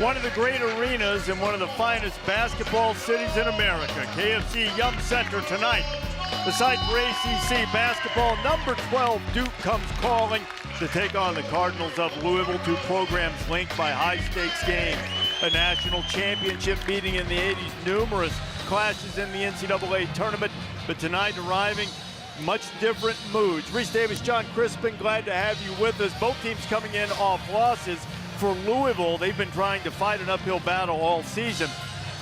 One of the great arenas in one of the finest basketball cities in America. KFC Yum Center tonight. The site for ACC basketball. Number 12 Duke comes calling to take on the Cardinals of Louisville. Two programs linked by high-stakes games. A national championship meeting in the 80s. Numerous clashes in the NCAA tournament. But tonight arriving, much different moods. Reese Davis, John Crispin, glad to have you with us. Both teams coming in off losses. For Louisville, they've been trying to fight an uphill battle all season.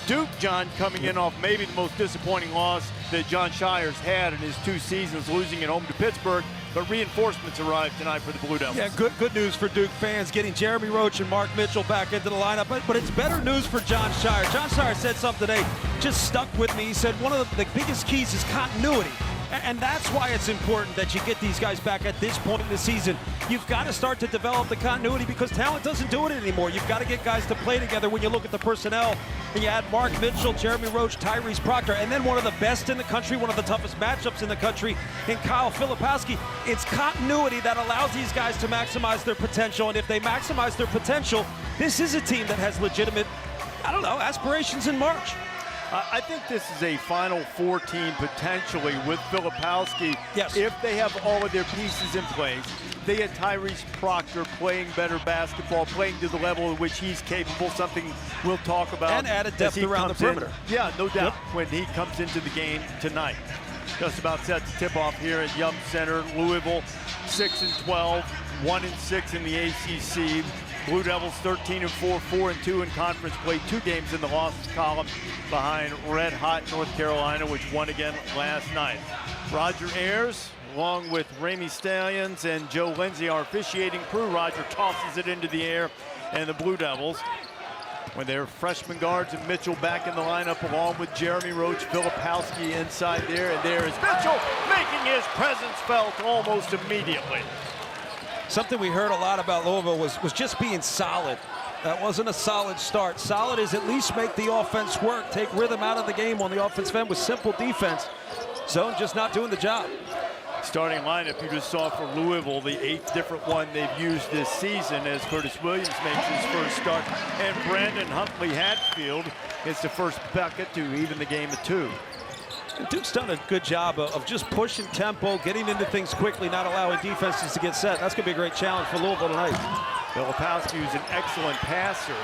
Duke, John, coming in off maybe the most disappointing loss that Jon Scheyer's had in his 2 seasons, losing at home to Pittsburgh. But reinforcements arrived tonight for the Blue Devils. Yeah, good news for Duke fans, getting Jeremy Roach and Mark Mitchell back into the lineup. But it's better news for Jon Scheyer. Jon Scheyer said something today, just stuck with me. He said one of the biggest keys is continuity. And that's why it's important that you get these guys back at this point in the season. You've got to start to develop the continuity because talent doesn't do it anymore. You've got to get guys to play together when you look at the personnel. And you add Mark Mitchell, Jeremy Roach, Tyrese Proctor, and then one of the best in the country, one of the toughest matchups in the country in Kyle Filipowski. It's continuity that allows these guys to maximize their potential. And if they maximize their potential, this is a team that has legitimate, aspirations in March. I think this is a Final Four team potentially with Filipowski. Yes. If they have all of their pieces in place. They had Tyrese Proctor playing better basketball, playing to the level at which he's capable, something we'll talk about. And added depth around the perimeter. Yeah, no doubt, when he comes into the game tonight. Just about set to tip off here at Yum Center. Louisville 6-12, 1-6 in the ACC. Blue Devils 13-4, 4-2 in conference play. 2 games in the losses column behind red hot North Carolina, which won again last night. Roger Ayers, along with Ramey Stallions and Joe Lindsay, our officiating crew. Roger tosses it into the air, and the Blue Devils, with their freshman guards and Mitchell back in the lineup, along with Jeremy Roach, Filipowski inside there, and there is Mitchell making his presence felt almost immediately. Something we heard a lot about Louisville was just being solid. That wasn't a solid start. Solid is at least make the offense work, take rhythm out of the game on the offensive end with simple defense. Zone just not doing the job. Starting lineup you just saw for Louisville, the 8th different one they've used this season as Curtis Williams makes his first start. And Brandon Huntley Hatfield gets the first bucket to even the game at 2. Duke's done a good job of just pushing tempo, getting into things quickly, not allowing defenses to get set. That's going to be a great challenge for Louisville tonight. Filipowski, who's an excellent passer,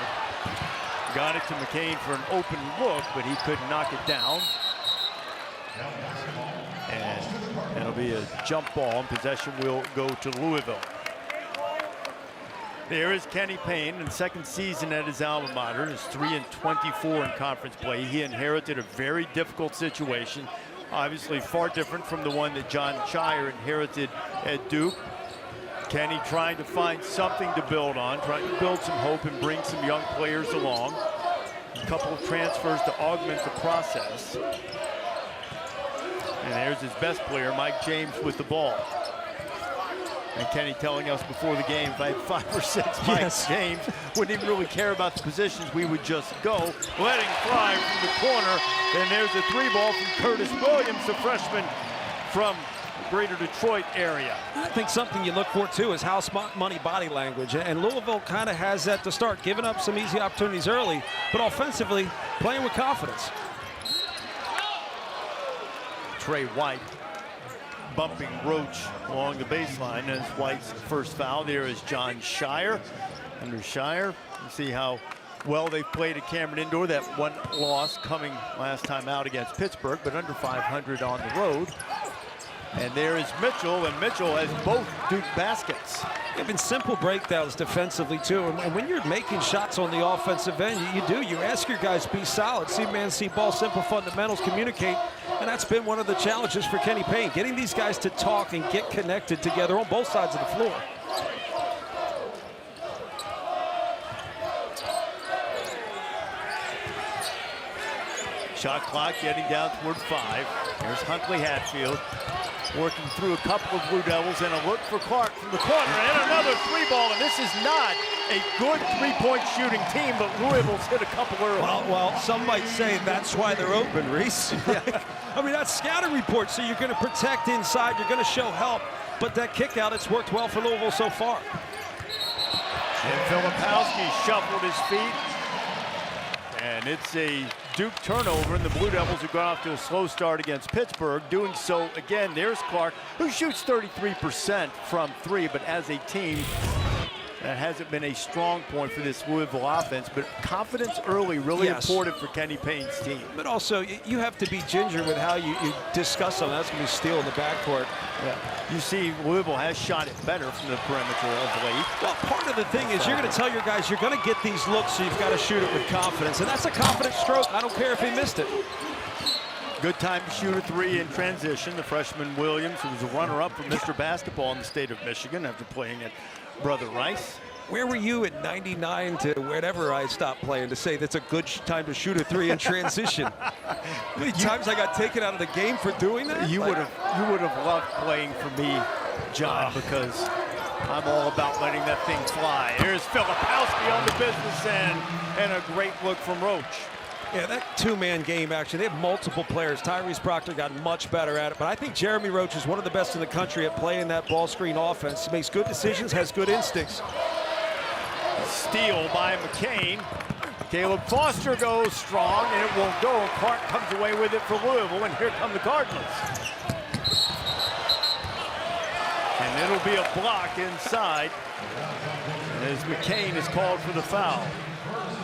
got it to McCain for an open look, but he couldn't knock it down. And it'll be a jump ball, and possession will go to Louisville. There is Kenny Payne in the 2nd season at his alma mater. He's 3-24 in conference play. He inherited a very difficult situation, obviously far different from the one that Jon Scheyer inherited at Duke. Kenny trying to find something to build on, trying to build some hope and bring some young players along. A couple of transfers to augment the process. And there's his best player, Mike James, with the ball. And Kenny telling us before the game, if I had 5 or 6 Mike James, wouldn't even really care about the positions, we would just go. Letting fly from the corner. And there's a 3-ball from Curtis Williams, the freshman from Greater Detroit area. I think something you look for, too, is house money body language. And Louisville kind of has that to start, giving up some easy opportunities early, but offensively, playing with confidence. Trey White bumping Roach along the baseline as White's first foul. There is Jon Scheyer. Under Scheyer, you see how well they've played at Cameron Indoor. That one loss coming last time out against Pittsburgh, but under 500 on the road. And there is Mitchell, and Mitchell has both Duke baskets. They've been simple breakdowns defensively, too. And when you're making shots on the offensive end, you ask your guys be solid. See man, see ball, simple fundamentals, communicate. And that's been one of the challenges for Kenny Payne, getting these guys to talk and get connected together on both sides of the floor. Shot clock getting down toward 5. Here's Huntley Hatfield working through a couple of Blue Devils, and a look for Clark from the corner, and another 3-ball, and this is not a good 3-point shooting team, but Louisville's hit a couple early. Well, some might say that's why they're open, Reese. I mean, that's scouting report, so you're going to protect inside, you're going to show help, but that kick out, it's worked well for Louisville so far. And Filipowski shuffled his feet, And it's a Duke turnover, and the Blue Devils have gone off to a slow start against Pittsburgh. Doing so again, there's Clark, who shoots 33% from three, but as a team, that hasn't been a strong point for this Louisville offense, but confidence early really important for Kenny Payne's team. But also, you have to be ginger with how you discuss them. That's going to be steel in the backcourt. Yeah. You see, Louisville has shot it better from the perimeter of late. Well, part of the thing is you're going to tell your guys you're going to get these looks, so you've got to shoot it with confidence, and that's a confident stroke. I don't care if he missed it. Good time to shoot a three in transition. The freshman Williams, who was a runner-up for Mr. Basketball in the state of Michigan after playing at Brother Rice. Where were you at 99 to whenever I stopped playing to say that's a good time to shoot a three in transition? How many times I got taken out of the game for doing that? You would have loved playing for me, John, because I'm all about letting that thing fly. Here's Filipowski on the business end, and a great look from Roach. Yeah, that two-man game action, they have multiple players. Tyrese Proctor got much better at it, but I think Jeremy Roach is one of the best in the country at playing that ball screen offense. He makes good decisions, has good instincts. Steal by McCain. Caleb Foster goes strong, and it won't go. Clark comes away with it for Louisville, and here come the Cardinals. And it'll be a block inside as McCain is called for the foul.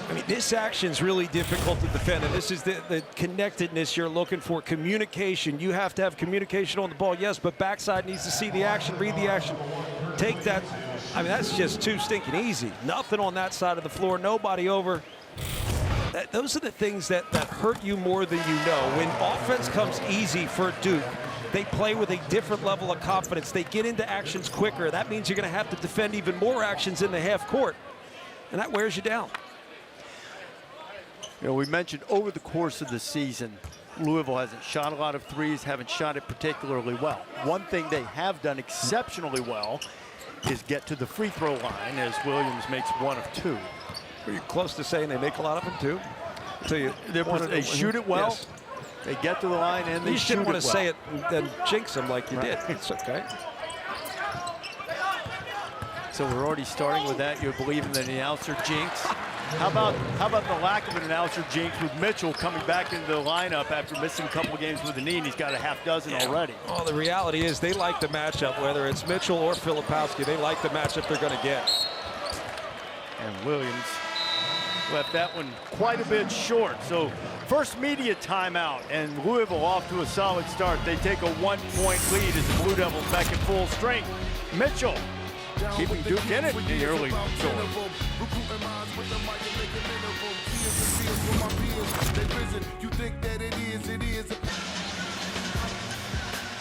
I mean, this action's really difficult to defend, and this is the connectedness you're looking for, communication. You have to have communication on the ball, yes, but backside needs to see the action, read the action, take that. I mean, that's just too stinking easy. Nothing on that side of the floor, nobody over. Those are the things that hurt you more than you know. When offense comes easy for Duke, they play with a different level of confidence. They get into actions quicker. That means you're going to have to defend even more actions in the half court, and that wears you down. You know, we mentioned over the course of the season, Louisville hasn't shot a lot of threes, haven't shot it particularly well. One thing they have done exceptionally well is get to the free throw line, as Williams makes one of two. Are you close to saying they make a lot of them too? They shoot it well. Yes. They get to the line and they shoot it well. You shouldn't want to say it and then jinx them like you did. It's okay. So we're already starting with that. You're believing that the announcer jinx. How about the lack of an announcer jinx with Mitchell coming back into the lineup after missing a couple of games with a knee, and he's got a half dozen already. Well, the reality is they like the matchup, whether it's Mitchell or Filipowski. They like the matchup they're going to get. And Williams left that one quite a bit short. So first media timeout, and Louisville off to a solid start. They take a 1-point lead as the Blue Devils back in full strength. Mitchell keeping Duke in it in the early going.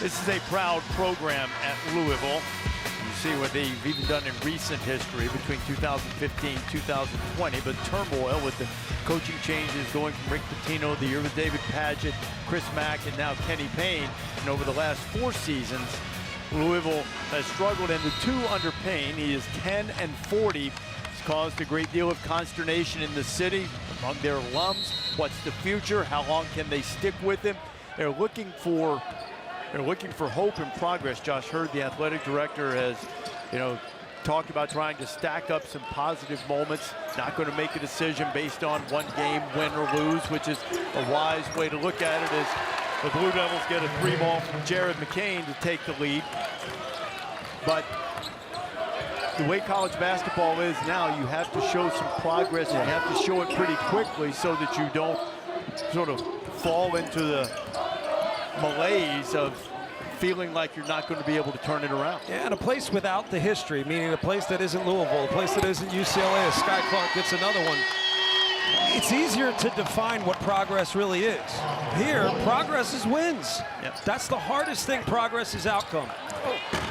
This is a proud program at Louisville. You see what they've even done in recent history between 2015 and 2020, but turmoil with the coaching changes going from Rick Pitino, the year with David Padgett, Chris Mack, and now Kenny Payne. And over the last 4 seasons, Louisville has struggled, and the 2 under Payne, he is 10-40. It's caused a great deal of consternation in the city among their alums. What's the future? How long can they stick with him? They're looking for hope and progress. Josh Hurd, the athletic director, has, talked about trying to stack up some positive moments. Not going to make a decision based on one game, win or lose, which is a wise way to look at it. As the Blue Devils get a 3-ball from Jared McCain to take the lead. But the way college basketball is now, you have to show some progress. You have to show it pretty quickly so that you don't sort of fall into the malaise of feeling like you're not going to be able to turn it around. Yeah, and a place without the history, meaning a place that isn't Louisville, a place that isn't UCLA, as Sky Clark gets another one. It's easier to define what progress really is. Here, progress is wins. Yep. That's the hardest thing. Progress is outcome.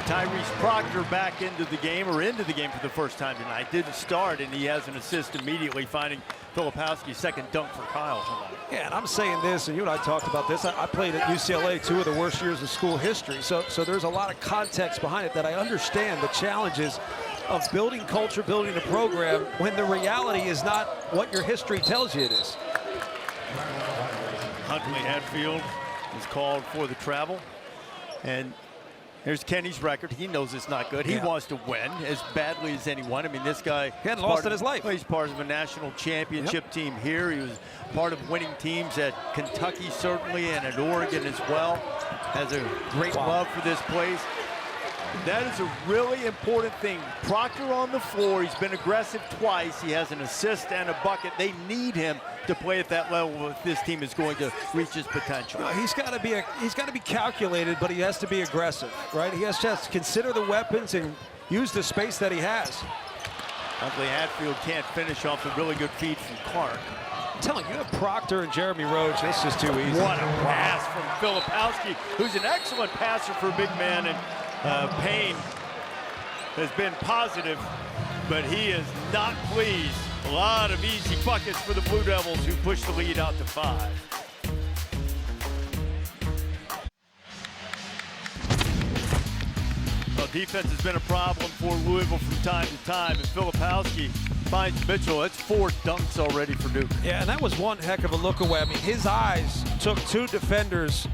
Tyrese Proctor back into the game for the first time tonight. Didn't start, and he has an assist immediately, finding Filipowski's second dunk for Kyle tonight. Yeah, and I'm saying this, and you and I talked about this. I played at UCLA 2 of the worst years of school history, so there's a lot of context behind it that I understand the challenges of building culture, building a program, when the reality is not what your history tells you it is. Huntley Hatfield is called for the travel, and Here's Kenny's record. He knows it's not good. He wants to win as badly as anyone. I mean, this guy... He hadn't lost in his life. He's part of a national championship team here. He was part of winning teams at Kentucky, certainly, and at Oregon as well. Has a great love for this place. That is a really important thing. Proctor on the floor. He's been aggressive twice. He has an assist and a bucket. They need him to play at that level if this team is going to reach his potential. He's got to be calculated, but he has to be aggressive, right? He has to just consider the weapons and use the space that he has. Huntley Hatfield can't finish off a really good feed from Clark. I'm telling you, have Proctor and Jeremy Roach. This is too easy. What a pass from Filipowski, who's an excellent passer for a big man, and Payne has been positive, but he is not pleased. A lot of easy buckets for the Blue Devils, who push the lead out to 5. Well, defense has been a problem for Louisville from time to time, and Filipowski finds Mitchell. That's 4 dunks already for Duke. Yeah, and that was one heck of a look away. I mean, his eyes took 2 defenders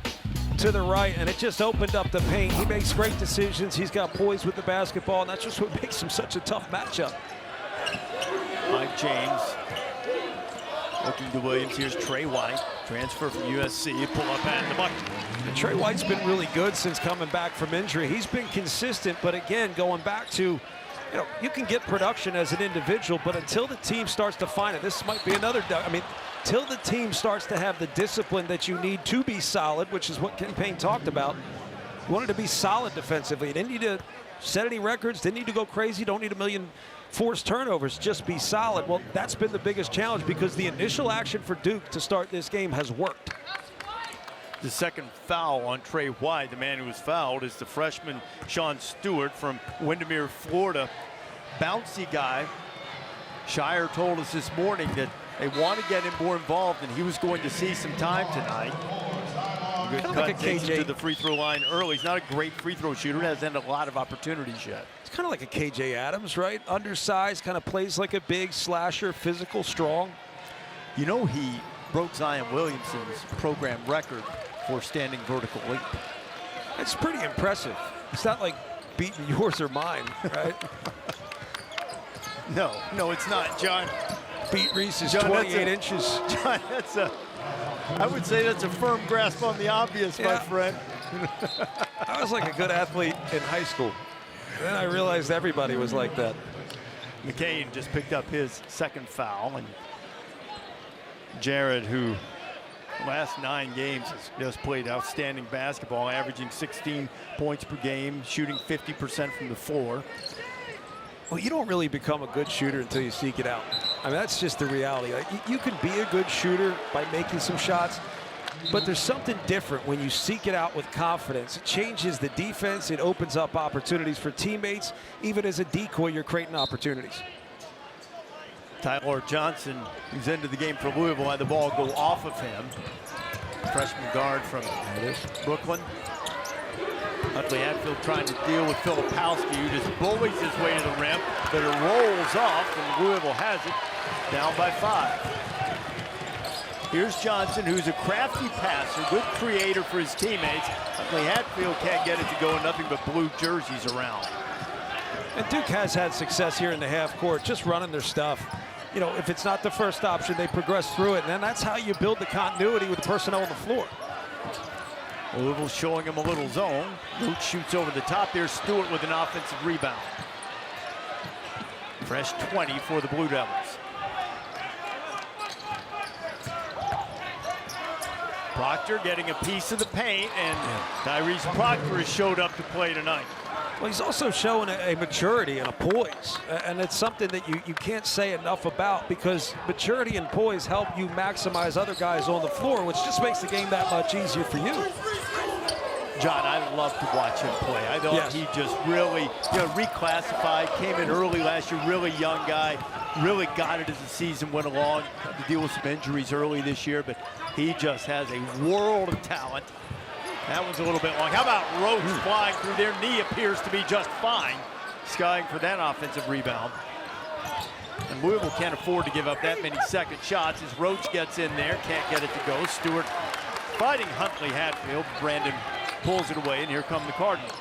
to the right, and it just opened up the paint. He makes great decisions. He's got poise with the basketball, and that's just what makes him such a tough matchup. Mike James looking to Williams. Here's Trey White, transfer from USC. Pull up and the bucket. And Trey White's been really good since coming back from injury. He's been consistent, but again, going back to, you can get production as an individual, but until the team starts to find it, this might be another, till the team starts to have the discipline that you need to be solid, which is what Ken Payne talked about. You wanted to be solid defensively. You didn't need to set any records, didn't need to go crazy, don't need a million forced turnovers, just be solid. Well, that's been the biggest challenge because the initial action for Duke to start this game has worked. The second foul on Trey White. The man who was fouled is the freshman Sean Stewart from Windermere, Florida. Bouncy guy. Shire told us this morning that they want to get him more involved, and he was going to see some time tonight. Good cut, like a takes KJ. it to the free throw line early. He's not a great free throw shooter. Hasn't had a lot of opportunities yet. It's kind of like a KJ Adams, right? Undersized, kind of plays like a big slasher, physical, strong. You know, he broke Zion Williamson's program record for standing vertical leap. It's pretty impressive. It's not like beating yours or mine, right? No, it's not, John. Beat Reese's John, 28 inches. John, I would say that's a firm grasp on the obvious, my friend. I was like a good athlete in high school. Then I realized everybody was like that. McCain just picked up his second foul, and Jared, who last 9 games has just played outstanding basketball, averaging 16 points per game, shooting 50% from the floor. Well, you don't really become a good shooter until you seek it out. I mean, that's just the reality. Like, you can be a good shooter by making some shots, but there's something different when you seek it out with confidence. It changes the defense. It opens up opportunities for teammates. Even as a decoy, you're creating opportunities. Tyler Johnson, who's into the game for Louisville, had the ball go off of him. Freshman guard from Brooklyn. Huntley Hatfield trying to deal with Filipowski, who just bullies his way to the rim, but it rolls off, and Louisville has it, down by 5. Here's Johnson, who's a crafty passer, good creator for his teammates. Huntley Hatfield can't get it to go, nothing but blue jerseys around. And Duke has had success here in the half court, just running their stuff. You know, if it's not the first option, they progress through it, and then that's how you build the continuity with the personnel on the floor. Louisville showing him a little zone. Luke shoots over the top. There's Stewart with an offensive rebound. Fresh 20 for the Blue Devils. Proctor getting a piece of the paint, and Tyrese Proctor has showed up to play tonight. Well, he's also showing a maturity and a poise, and it's something that you can't say enough about, because maturity and poise help you maximize other guys on the floor, which just makes the game that much easier for you. John, I love to watch him play. I thought he just really, reclassified, came in early last year, really young guy, really got it as the season went along, had to deal with some injuries early this year, but he just has a world of talent. That one's a little bit long. How about Roach flying through there? Knee appears to be just fine. Skying for that offensive rebound. And Louisville can't afford to give up that many second shots as Roach gets in there, can't get it to go. Stewart fighting Huntley Hatfield. Brandon pulls it away, and here come the Cardinals.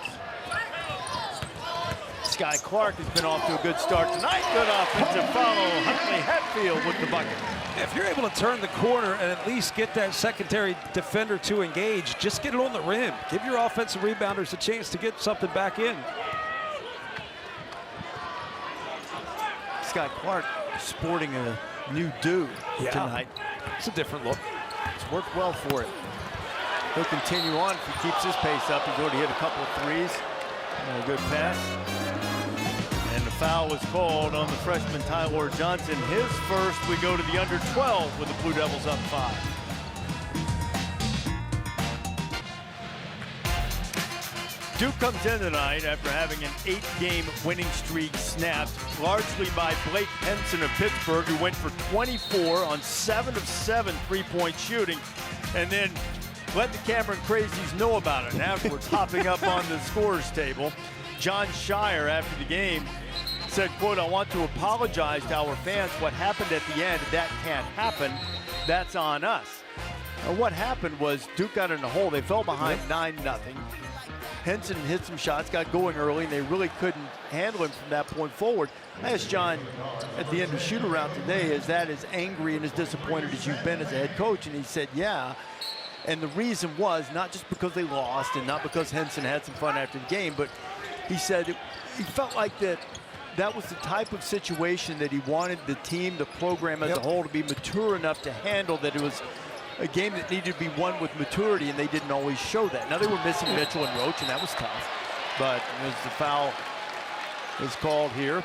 Sky Clark has been off to a good start tonight. Good offensive follow. Huntley Hatfield with the bucket. If you're able to turn the corner and at least get that secondary defender to engage, just get it on the rim. Give your offensive rebounders a chance to get something back in. Sky Clark sporting a new do tonight. It's a different look. It's worked well for him. He'll continue on if he keeps his pace up. He's already hit a couple of threes. And a good pass. And the foul was called on the freshman Tyler Johnson. His first. We go to the under 12 with the Blue Devils up 5. Duke comes in tonight after having an 8-game winning streak snapped, largely by Blake Henson of Pittsburgh, who went for 24 on 7 of 7 three-point shooting, and then let the Cameron Crazies know about it. And afterwards, hopping up on the scorers table, John Shire, after the game, said, quote, "I want to apologize to our fans. What happened at the end, that can't happen. That's on us." What happened was Duke got in a hole. They fell behind 9-0. Henson hit some shots, got going early, and they really couldn't handle him from that point forward. I asked John at the end of shoot-around today, is that as angry and as disappointed as you've been as a head coach? And he said, yeah. And the reason was not just because they lost and not because Henson had some fun after the game, but he said he felt like that was the type of situation that he wanted the team, the program as a whole, to be mature enough to handle, that it was a game that needed to be won with maturity, and they didn't always show that. Now, they were missing Mitchell and Roach, and that was tough. But as the foul is called here,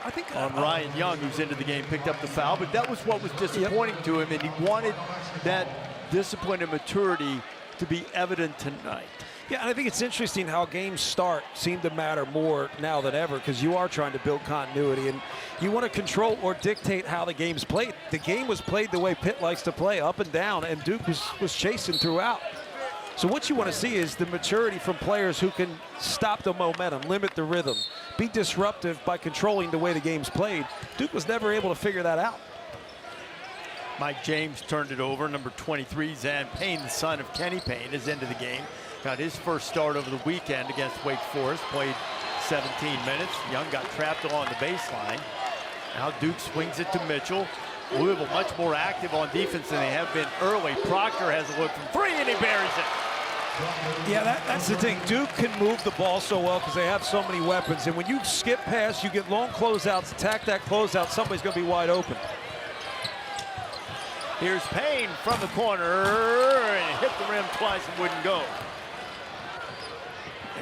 I think on Ryan Young, who's into the game, picked up the foul. But that was what was disappointing to him, and he wanted that discipline and maturity to be evident tonight. Yeah, and I think it's interesting how games start seem to matter more now than ever, because you are trying to build continuity and you want to control or dictate how the game's played. The game was played the way Pitt likes to play, up and down, and Duke was chasing throughout. So what you want to see is the maturity from players who can stop the momentum, limit the rhythm, be disruptive by controlling the way the game's played. Duke was never able to figure that out. Mike James turned it over. Number 23, Zan Payne, the son of Kenny Payne, is into the game. Got his first start over the weekend against Wake Forest, played 17 minutes. Young got trapped along the baseline. Now Duke swings it to Mitchell. Louisville much more active on defense than they have been early. Proctor has a look from 3 and he buries it. Yeah, that's the thing. Duke can move the ball so well because they have so many weapons. And when you skip past, you get long closeouts, attack that closeout, somebody's going to be wide open. Here's Payne from the corner, and hit the rim twice and wouldn't go.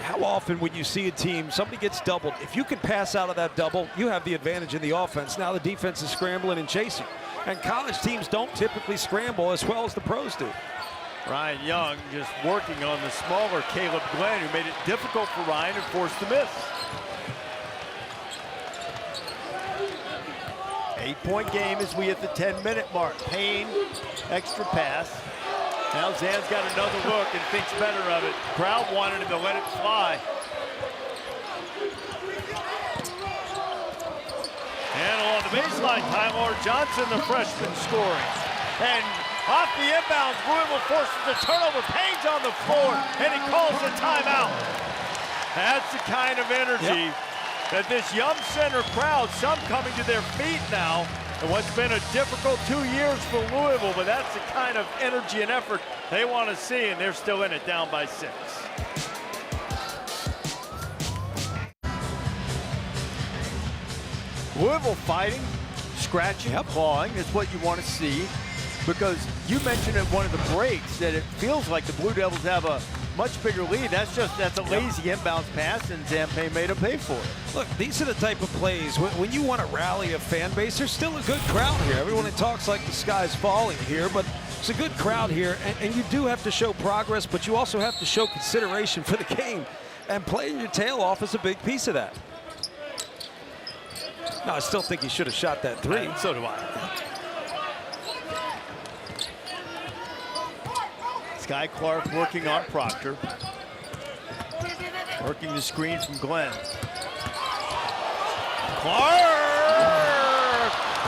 How often when you see a team, somebody gets doubled, if you can pass out of that double, you have the advantage in the offense. Now the defense is scrambling and chasing. And college teams don't typically scramble as well as the pros do. Ryan Young just working on the smaller Caleb Glenn, who made it difficult for Ryan and forced the miss. 8-point game as we hit the 10-minute mark. Payne, extra pass. Now Zan's got another look and thinks better of it. Crowd wanted him to let it fly. And along the baseline, Tyler Johnson, the freshman, scoring. And off the inbounds, Louisville forces the turnover. Payne's on the floor, and he calls the timeout. That's the kind of energy that this Yum Center crowd, some coming to their feet now, and what's been a difficult 2 years for Louisville, but that's the kind of energy and effort they want to see, and they're still in it, down by 6. Louisville fighting, scratching, clawing is what you want to see, because you mentioned at one of the breaks that it feels like the Blue Devils have a much bigger lead. That's a lazy inbounds pass, and Zan Payne made him pay for it. Look, these are the type of plays when you want to rally a fan base. There's still a good crowd here. Everyone talks like the sky's falling here, but it's a good crowd here, and you do have to show progress, but you also have to show consideration for the game, and playing your tail off is a big piece of that. No, I still think he should have shot that 3. So do I. Sky Clark working on Proctor. Working the screen from Glenn. Clark!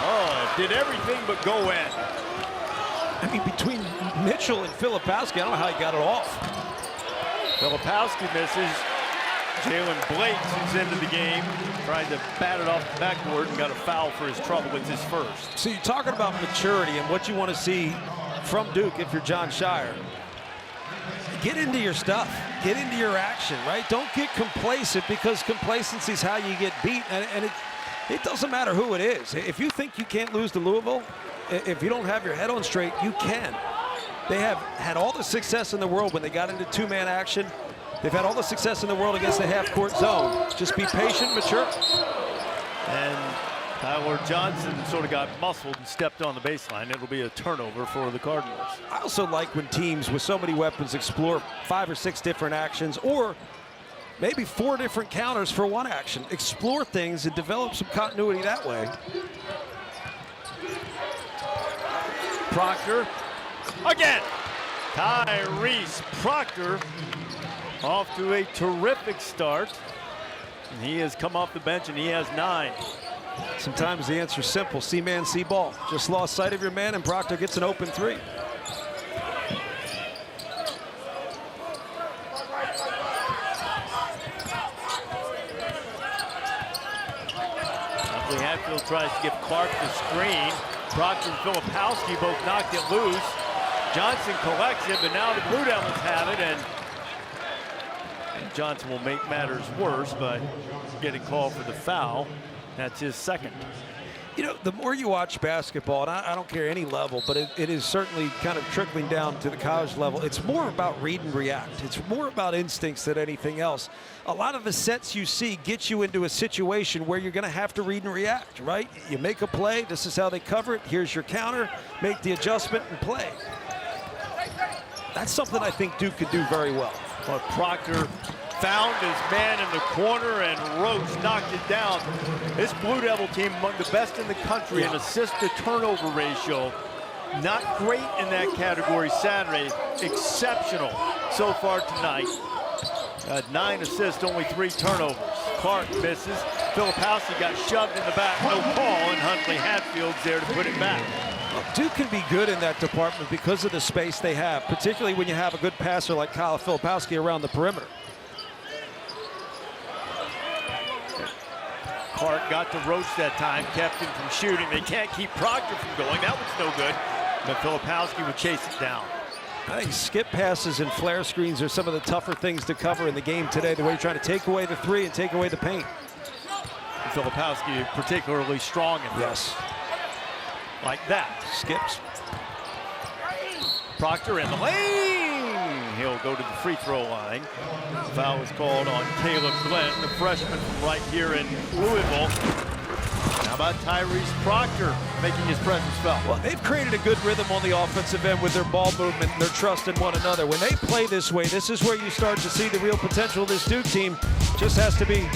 Oh, did everything but go in. I mean, between Mitchell and Filipowski, I don't know how he got it off. Filipowski misses. Jalen Blake, who's into the game, tried to bat it off the backboard and got a foul for his trouble. It's his first. So you're talking about maturity and what you want to see from Duke if you're John Shire. Get into your stuff. Get into your action, right? Don't get complacent, because complacency is how you get beat. And it doesn't matter who it is. If you think you can't lose to Louisville, if you don't have your head on straight, you can. They have had all the success in the world when they got into two-man action. They've had all the success in the world against the half-court zone. Just be patient, mature. And Tyler Johnson sort of got muscled and stepped on the baseline. It'll be a turnover for the Cardinals. I also like when teams with so many weapons explore 5 or 6 different actions, or maybe 4 different counters for one action. Explore things and develop some continuity that way. Proctor again. Tyrese Proctor off to a terrific start. And he has come off the bench and he has 9. Sometimes the answer is simple. See man, see ball. Just lost sight of your man and Proctor gets an open 3. Hatfield tries to give Clark the screen. Proctor and Filipowski both knocked it loose. Johnson collects it, but now the Blue Devils have it, and Johnson will make matters worse by getting called for the foul. That's his second. You know, the more you watch basketball, and I don't care any level, but it is certainly kind of trickling down to the college level. It's more about read and react. It's more about instincts than anything else. A lot of the sets you see get you into a situation where you're going to have to read and react, right? You make a play, this is how they cover it, here's your counter, make the adjustment and play. That's something I think Duke could do very well. But Proctor found his man in the corner, and Roach knocked it down. This Blue Devil team among the best in the country in assist-to-turnover ratio. Not great in that category Saturday. Exceptional so far tonight. 9 assists, only 3 turnovers. Clark misses. Filipowski got shoved in the back, no call, and Huntley Hatfield's there to put it back. Duke can be good in that department because of the space they have, particularly when you have a good passer like Kyle Filipowski around the perimeter. Clark got to Roach that time, kept him from shooting. They can't keep Proctor from going. That was no good. But Filipowski would chase it down. I think skip passes and flare screens are some of the tougher things to cover in the game today, the way you're trying to take away the 3 and take away the paint. And Filipowski particularly strong in this. Yes. Like that. Skips. Proctor in the lane. He'll go to the free throw line. Foul was called on Caleb Glenn, the freshman from right here in Louisville. How about Tyrese Proctor making his presence felt? Well, they've created a good rhythm on the offensive end with their ball movement and their trust in one another. When they play this way, this is where you start to see the real potential of this Duke team. Just has to be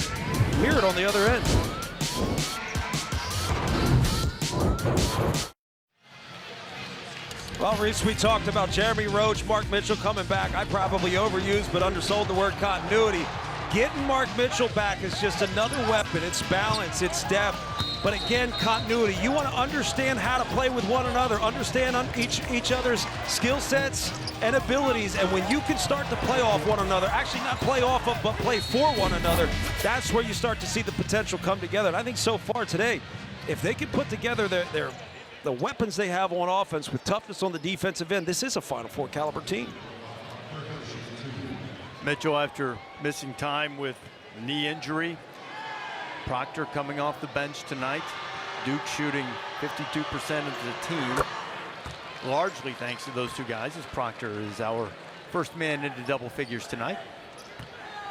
mirrored on the other end. Well, Reese, we talked about Jeremy Roach, Mark Mitchell coming back. I probably overused but undersold the word continuity. Getting Mark Mitchell back is just another weapon. It's balance, it's depth, but again, continuity. You want to understand how to play with one another, understand each other's skill sets and abilities, and when you can start to play off one another, actually not play off of, but play for one another, that's where you start to see the potential come together. And I think so far today, if they can put together the weapons they have on offense with toughness on the defensive end, this is a Final Four caliber team. Mitchell, after missing time with a knee injury. Proctor coming off the bench tonight. Duke shooting 52% of the team, largely thanks to those 2 guys, as Proctor is our first man into double figures tonight.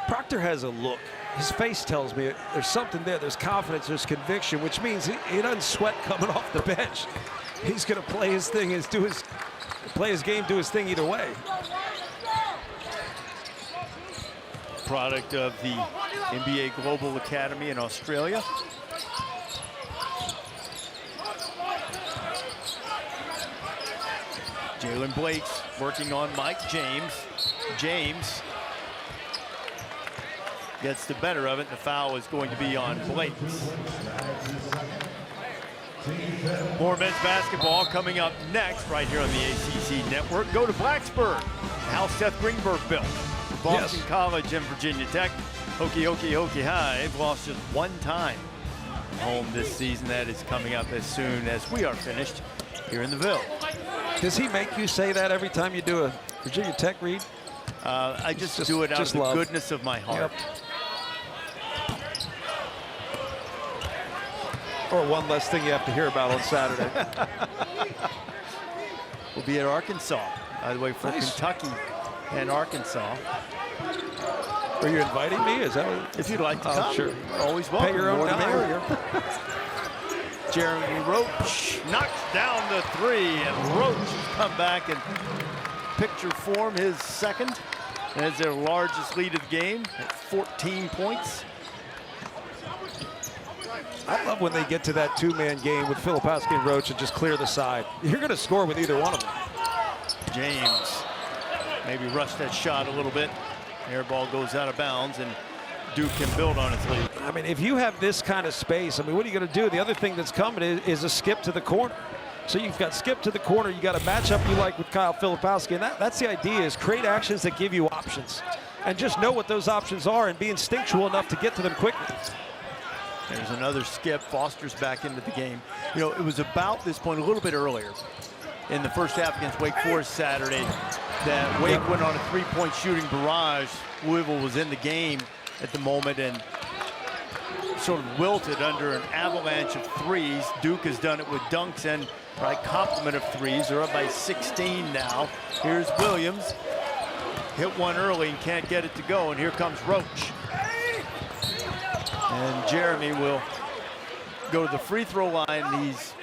Proctor has a look. His face tells me there's something there. There's confidence, there's conviction, which means he doesn't sweat coming off the bench. He's going to play his thing, play his game, do his thing either way. Product of the NBA Global Academy in Australia. Jalen Blake's working on Mike James. James gets the better of it, and the foul is going to be on Blake. More men's basketball coming up next right here on the ACC Network. Go to Blacksburg, the house Seth Greenberg built. Boston College and Virginia Tech. Hokie High, they've lost just one time home this season. That is coming up as soon as we are finished here in the Ville. Does he make you say that every time you do a Virginia Tech read? I just do it out of the goodness of my heart. Yep. Or one less thing you have to hear about on Saturday. We'll be at Arkansas, by the way, for Nice. Kentucky and Arkansas. Are you inviting me? Is that what? If you'd like to come, sure. always welcome. Pay your own More the dime. merrier. Jeremy Roach knocks down the three, and Roach has come back in picture form, his second. As their largest lead of the game at 14 points. I love when they get to that two-man game with Filipowski and Roach and just clear the side. You're going to score with either one of them. James maybe rushed that shot a little bit. Air ball goes out of bounds, and Duke can build on its lead. I mean, if you have this kind of space, I mean, what are you going to do? The other thing that's coming is a skip to the corner. So you've got skip to the corner. You got a matchup you like with Kyle Filipowski, and that's the idea: is create actions that give you options, and just know what those options are and be instinctual enough to get to them quickly. There's another skip. Foster's back into the game. You know, it was about this point a little bit earlier in the first half against Wake Forest Saturday that Wake went on a three-point shooting barrage. Louisville was in the game at the moment and sort of wilted under an avalanche of threes. Duke has done it with dunks and probably complement of threes. They're up by 16 now. Here's Williams. Hit one early and can't get it to go, and here comes Roach. And Jeremy will go to the free throw line. He's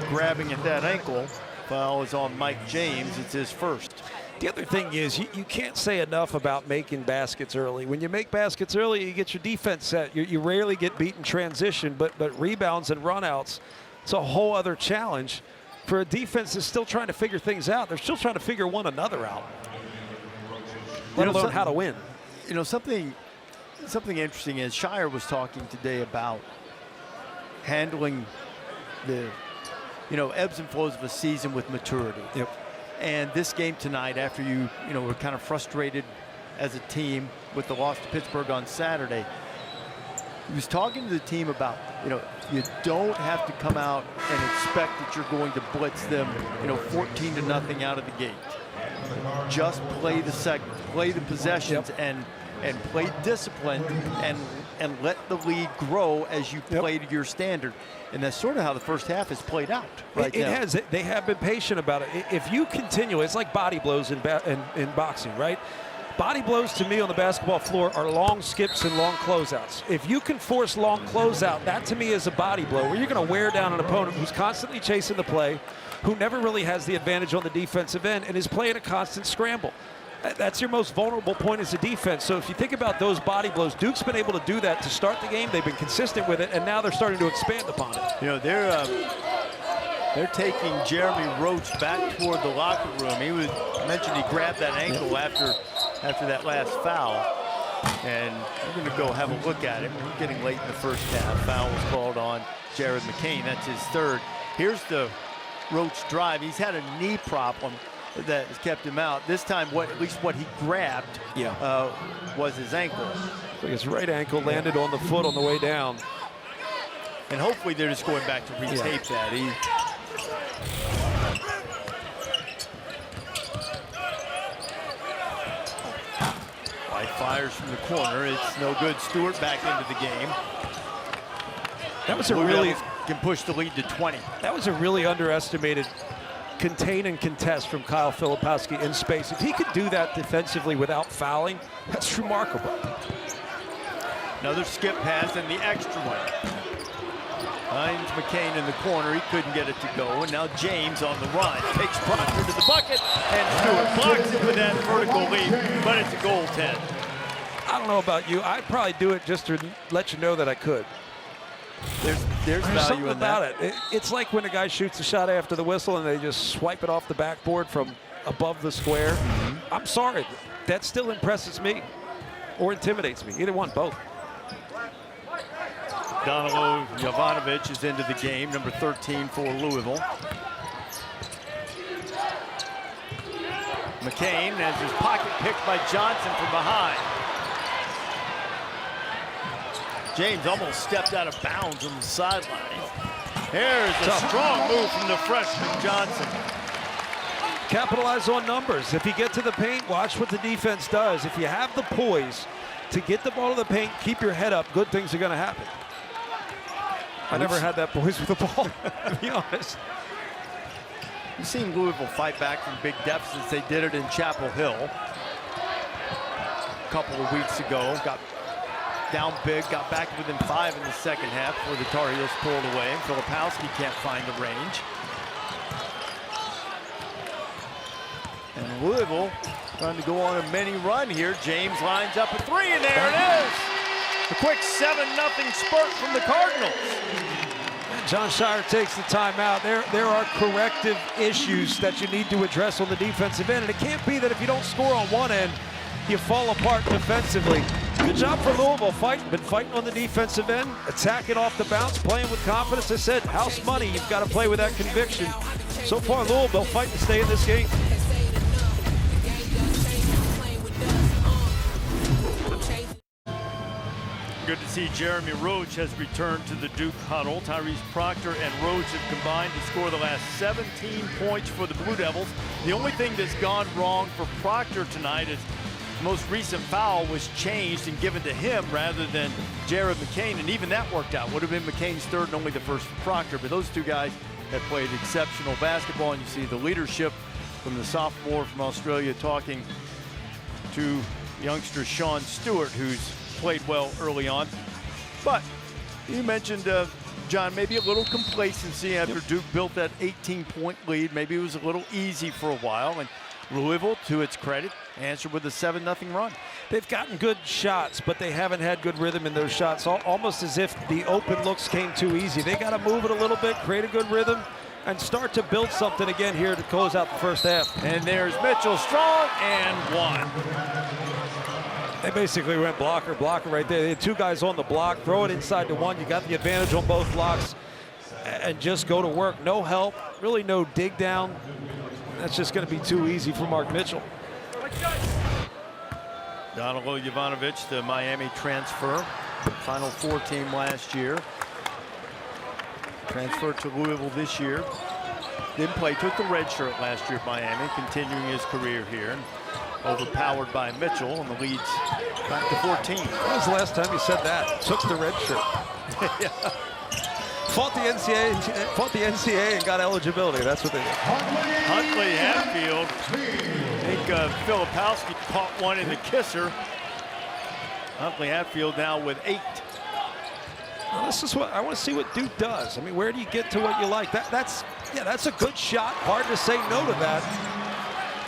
grabbing at that ankle. Foul is on Mike James. It's his first. The other thing is you can't say enough about making baskets early. When you make baskets early, you get your defense set. You rarely get beat in transition, but rebounds and runouts, it's a whole other challenge for a defense that's still trying to figure things out. They're still trying to figure one another out, let alone how to win. You know, something interesting is Shire was talking today about handling the, ebbs and flows of a season with maturity. Yep. And this game tonight, after you were kind of frustrated as a team with the loss to Pittsburgh on Saturday, he was talking to the team about, you don't have to come out and expect that you're going to blitz them, 14-0 out of the gate. Just play the segment, play the possessions, and play disciplined, and let the lead grow as you play to your standard. And that's sort of how the first half has played out right now. It has. They have been patient about it. If you continue, it's like body blows in boxing, right? Body blows to me on the basketball floor are long skips and long closeouts. If you can force long closeout, that to me is a body blow, where you're going to wear down an opponent who's constantly chasing the play, who never really has the advantage on the defensive end, and is playing a constant scramble. That's your most vulnerable point as a defense. So if you think about those body blows, Duke's been able to do that to start the game. They've been consistent with it, and now they're starting to expand upon it. They're taking Jeremy Roach back toward the locker room. Mentioned he grabbed that ankle after that last foul. And we're going to go have a look at it. We're getting late in the first half. Foul was called on Jared McCain. That's his third. Here's the Roach drive. He's had a knee problem that has kept him out. This time, at least what he grabbed was his ankle. So his right ankle landed on the foot on the way down. And hopefully they're just going back to retape that. White fires from the corner. It's no good. Stewart back into the game. That was Blue Devils can push the lead to 20. That was a really underestimated contain and contest from Kyle Filipowski in space. If he could do that defensively without fouling, that's remarkable. Another skip pass and the extra one. Finds McCain in the corner. He couldn't get it to go. And now James on the run. Takes Proctor to the bucket. And Stewart blocks it with that vertical leap. But it's a goaltend. I don't know about you. I'd probably do it just to let you know that I could. There's value something in about that. It's like when a guy shoots a shot after the whistle and they just swipe it off the backboard from above the square. I'm sorry. That still impresses me or intimidates me. Either one, both. Danilo Jovanovic is into the game, number 13 for Louisville. McCain has his pocket picked by Johnson from behind. James almost stepped out of bounds on the sideline. There's a strong move from the freshman Johnson. Capitalize on numbers. If you get to the paint, watch what the defense does. If you have the poise to get the ball to the paint, keep your head up, good things are going to happen. I never had that poise with the ball, to be honest. You've seen Louisville fight back from big deficits. They did it in Chapel Hill a couple of weeks ago. Got down big, got back within 5 in the second half before the Tar Heels pulled away. And Filipowski can't find the range. And Louisville trying to go on a mini run here. James lines up a 3, and there it is. A quick 7-0 spurt from the Cardinals. And John Shire takes the timeout. There are corrective issues that you need to address on the defensive end. And it can't be that if you don't score on one end, you fall apart defensively. Good job for Louisville fighting. Been fighting on the defensive end, attacking off the bounce, playing with confidence. I said, house money, you've got to play with that conviction. So far, Louisville fighting to stay in this game. Good to see Jeremy Roach has returned to the Duke huddle. Tyrese Proctor and Roach have combined to score the last 17 points for the Blue Devils. The only thing that's gone wrong for Proctor tonight is the most recent foul was changed and given to him rather than Jared McCain, and even that worked out. Would have been McCain's third and only the first for Proctor, but those two guys have played exceptional basketball, and you see the leadership from the sophomore from Australia talking to youngster Sean Stewart, who's played well early on. But you mentioned, John, maybe a little complacency after Duke built that 18-point lead. Maybe it was a little easy for a while, and Louisville, to its credit, answered with a 7-0 run. They've gotten good shots, but they haven't had good rhythm in those shots, almost as if the open looks came too easy. They got to move it a little bit, create a good rhythm, and start to build something again here to close out the first half. And there's Mitchell strong and one. They basically went blocker right there. They had two guys on the block. Throw it inside to one. You got the advantage on both blocks. And just go to work. No help. Really no dig down. That's just going to be too easy for Mark Mitchell. Danilo Jovanovic, the Miami transfer. Final Four team last year. Transferred to Louisville this year. Didn't play. Took the red shirt last year at Miami. Continuing his career here. Overpowered by Mitchell, and the lead's back to 14. When was the last time you said that? Took the red shirt. Yeah. Fought the NCAA and got eligibility. That's what they did. Huntley Hatfield. I think Filipowski caught one in the kisser. Huntley Hatfield now with 8. Well, this is what I want to see what Duke does. I mean, where do you get to what you like? That's a good shot. Hard to say no to that.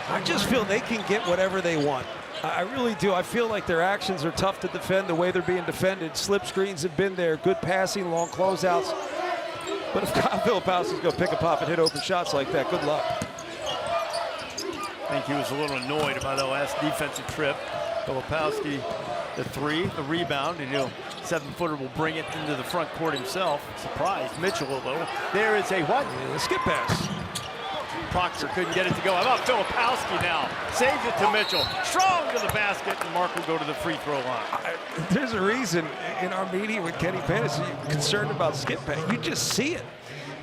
I just feel they can get whatever they want. I really do. I feel like their actions are tough to defend the way they're being defended. Slip screens have been there, good passing, long closeouts. But if Kyle Filipowski's going to pick a pop and hit open shots like that, good luck. I think he was a little annoyed about that last defensive trip. Filipowski, the 3, the rebound, and 7-footer will bring it into the front court himself. Surprised Mitchell a little. There is a what? A skip pass. Proctor couldn't get it to go. How about Filipowski now? Saves it to Mitchell. Strong to the basket, and Mark will go to the free throw line. There's a reason in our meeting with Kenny Pettis, you're concerned about skip pass. You just see it.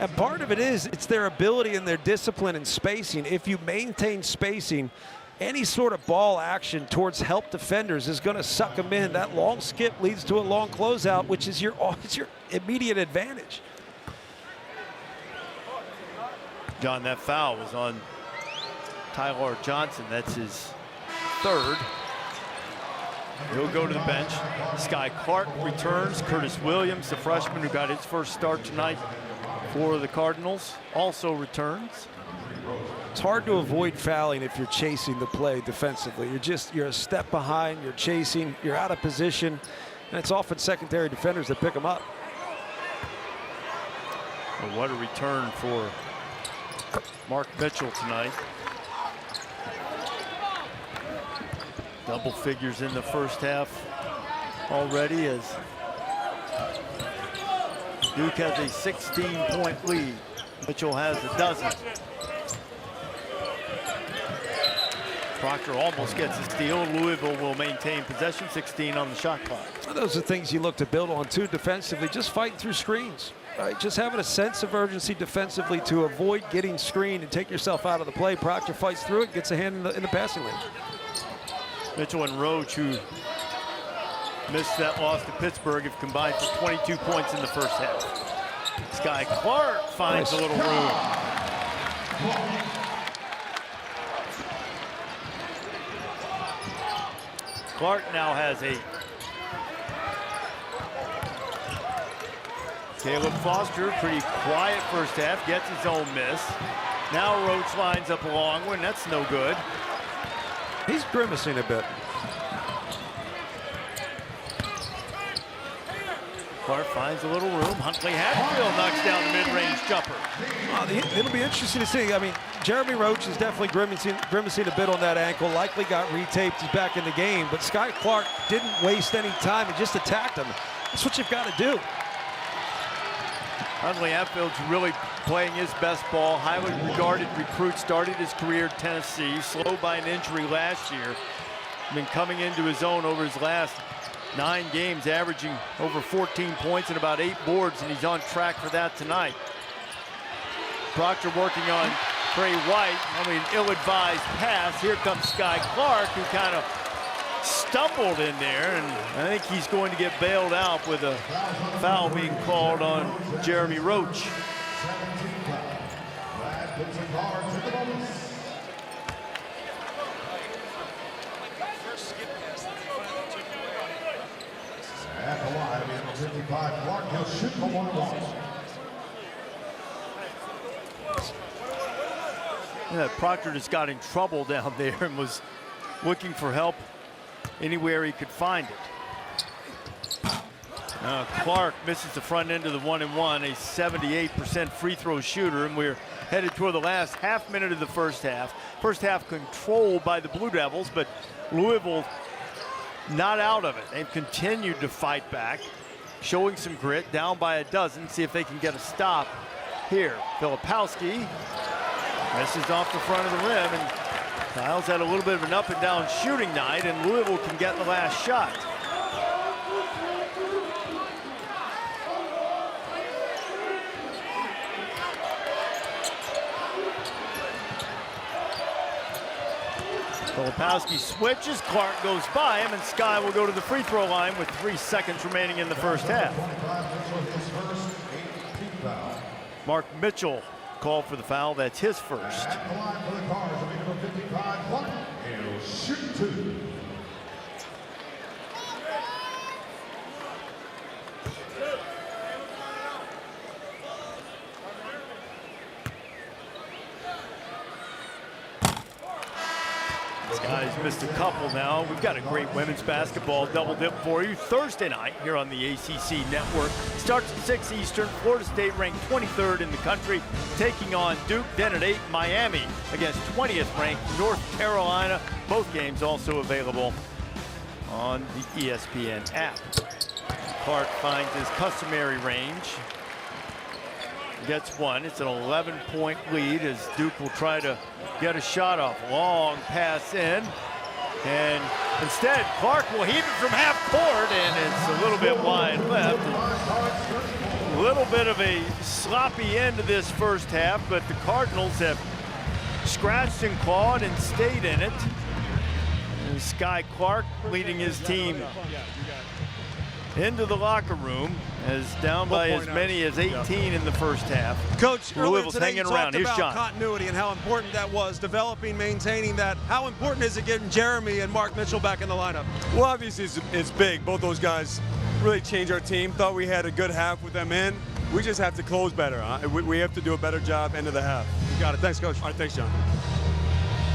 And part of it is, it's their ability and their discipline and spacing. If you maintain spacing, any sort of ball action towards help defenders is going to suck them in. That long skip leads to a long closeout, which is your immediate advantage. John, that foul was on Tyler Johnson. That's his 3rd. He'll go to the bench. Sky Clark returns. Curtis Williams, the freshman who got his first start tonight for the Cardinals, also returns. It's hard to avoid fouling if you're chasing the play defensively. You're a step behind, you're chasing, you're out of position, and it's often secondary defenders that pick them up. Well, what a return for Mark Mitchell tonight. Double figures in the first half already, as Duke has a 16-point lead. Mitchell has a dozen. Proctor almost gets a steal. Louisville will maintain possession. 16 on the shot clock. Those are things you look to build on too defensively, just fighting through screens. Right? Just having a sense of urgency defensively to avoid getting screened and take yourself out of the play. Proctor fights through it, gets a hand in the passing lane. Mitchell and Roach, who missed that loss to Pittsburgh, have combined for 22 points in the first half. Sky Clark finds a little room. Clark now has 8. Caleb Foster, pretty quiet first half, gets his own miss. Now Roach lines up a long one, that's no good. He's grimacing a bit. Clark finds a little room. Huntley Hatfield knocks down the mid-range jumper. It'll be interesting to see. I mean, Jeremy Roach is definitely grimacing a bit on that ankle. Likely got retaped. He's back in the game. But Sky Clark didn't waste any time and just attacked him. That's what you've got to do. Huntley Hatfield's really playing his best ball. Highly regarded recruit, started his career at Tennessee, slowed by an injury last year. Been coming into his own over his last 9 games, averaging over 14 points and about 8 boards, and he's on track for that tonight. Proctor working on Trey White. I mean, ill-advised pass. Here comes Sky Clark, who kind of stumbled in there, and I think he's going to get bailed out with a foul being called on Jeremy Roach. At the line, number 55, Clark, he'll shoot for 1-1. Yeah, Proctor just got in trouble down there and was looking for help anywhere he could find it. Clark misses the front end of the 1-and-1, a 78% free throw shooter, and we're headed toward the last half minute of the first half. First half controlled by the Blue Devils, but Louisville not out of it. They've continued to fight back, showing some grit, down by a dozen. See if they can get a stop here. Filipowski misses off the front of the rim, and Kyle's had a little bit of an up and down shooting night, and Louisville can get the last shot. Filipowski switches, Clark goes by him, and Sky will go to the free throw line with 3 seconds remaining in the first half. Mark Mitchell called for the foul. That's his first. At the line for the Cards, number 55, Clark, he'll shoot 2. Sky's missed a couple now. We've got a great women's basketball double dip for you Thursday night here on the ACC Network. Starts at 6 Eastern. Florida State ranked 23rd in the country, taking on Duke. Then at 8, Miami against 20th ranked North Carolina. Both games also available on the ESPN app. Clark finds his customary range. Gets one. It's an 11-point lead as Duke will try to get a shot off. Long pass in, and instead Clark will heave it from half court, and it's a little bit wide left. A little bit of a sloppy end to this first half, but the Cardinals have scratched and clawed and stayed in it. And Sky Clark leading his team into the locker room, as down by as many as 18 in the first half. Coach, Louisville's today hanging you around. talked Here's about John. continuity and how important that was, developing, maintaining that. How important is it getting Jeremy and Mark Mitchell back in the lineup? Well, obviously it's big. Both those guys really changed our team. Thought we had a good half with them in. We just have to close better. We have to do a better job end of the half. You got it. Thanks, Coach. All right, thanks, John.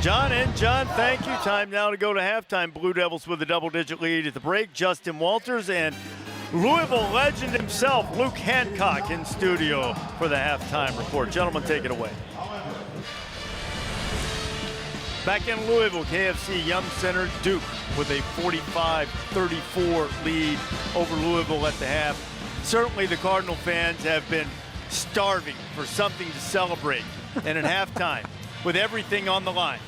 John, thank you. Time now to go to halftime. Blue Devils with a double-digit lead at the break. Justin Walters and Louisville legend himself, Luke Hancock, in studio for the halftime report. Gentlemen, take it away. Back in Louisville, KFC Yum Center, Duke with a 45-34 lead over Louisville at the half. Certainly the Cardinal fans have been starving for something to celebrate. And at halftime, with everything on the line,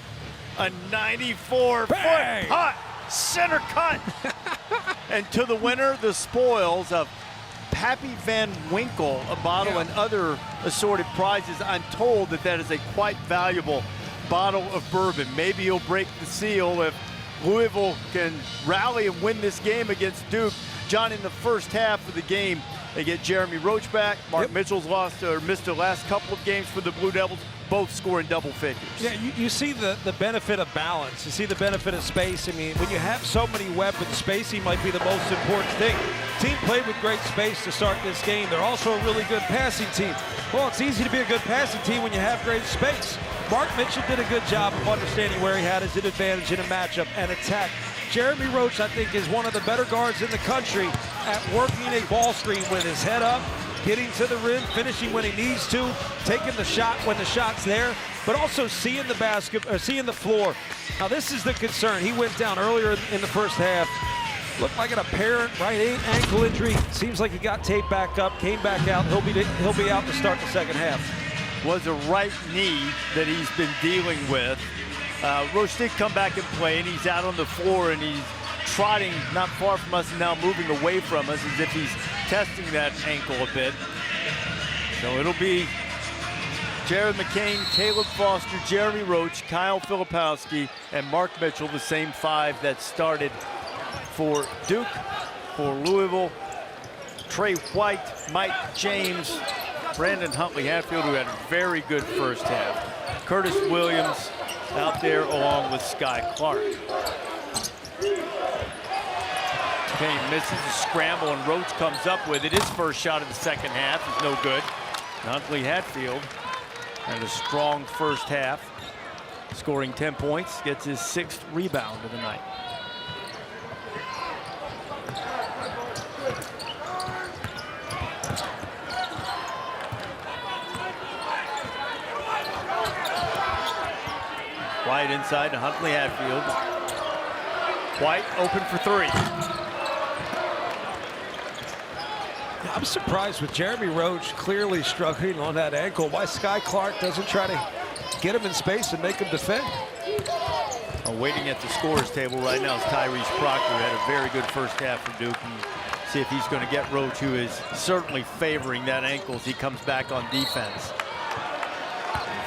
a 94-foot hot center cut. And to the winner, the spoils of Pappy Van Winkle, a bottle, and other assorted prizes. I'm told that is a quite valuable bottle of bourbon. Maybe he'll break the seal if Louisville can rally and win this game against Duke. John, in the first half of the game, they get Jeremy Roach back. Mark Mitchell's lost or missed the last couple of games for the Blue Devils, both scoring double figures. Yeah, you see the benefit of balance. You see the benefit of space. I mean, when you have so many weapons, spacing might be the most important thing. Team played with great space to start this game. They're also a really good passing team. Well, it's easy to be a good passing team when you have great space. Mark Mitchell did a good job of understanding where he had his advantage in a matchup and attack. Jeremy Roach, I think, is one of the better guards in the country at working a ball screen with his head up, getting to the rim, finishing when he needs to, taking the shot when the shot's there, but also seeing the basket or seeing the floor. Now, this is the concern. He went down earlier in the first half. Looked like an apparent right ankle injury. Seems like he got taped back up, came back out. He'll be out to start the second half. Was a right knee that he's been dealing with. Roach did come back and play, and he's out on the floor, and he's trotting not far from us and now moving away from us as if he's testing that ankle a bit. So it'll be Jared McCain, Caleb Foster, Jeremy Roach, Kyle Filipowski, and Mark Mitchell, the same five that started for Duke. For Louisville, Trey White, Mike James, Brandon Huntley Hatfield, who had a very good first half. Curtis Williams out there along with Sky Clark. Kane misses a scramble, and Roach comes up with it. His first shot of the second half is no good. Huntley Hatfield had a strong first half, scoring 10 points, gets his 6th rebound of the night. White inside to Huntley Hatfield. White open for three. I'm surprised with Jeremy Roach clearly struggling on that ankle. Why Sky Clark doesn't try to get him in space and make him defend. Waiting at the scorer's table right now is Tyrese Proctor. Had a very good first half for Duke. And see if he's going to get Roach, who is certainly favoring that ankle as he comes back on defense.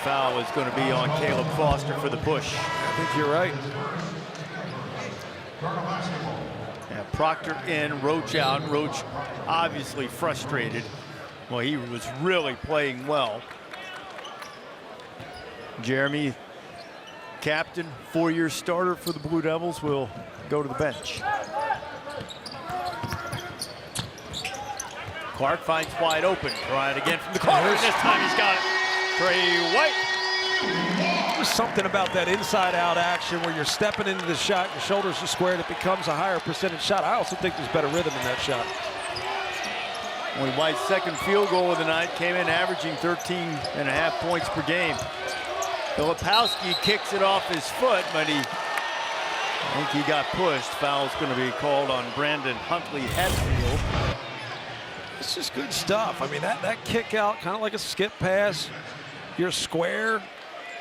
Foul is going to be on Caleb Foster for the push. I think you're right. Yeah, Proctor in, Roach out. Roach obviously frustrated. Well, he was really playing well. Jeremy, captain, 4-year starter for the Blue Devils, will go to the bench. Clark finds wide open. Try it again from the corner. This time he's got it. Trey White. There's something about that inside-out action where you're stepping into the shot, your shoulders are squared, it becomes a higher percentage shot. I also think there's better rhythm in that shot. When White's second field goal of the night came in averaging 13.5 points per game. Filipowski kicks it off his foot, but I think he got pushed. Foul's going to be called on Brandon Huntley Hatfield. It's just good stuff. I mean, that kick out, kind of like a skip pass. You're square,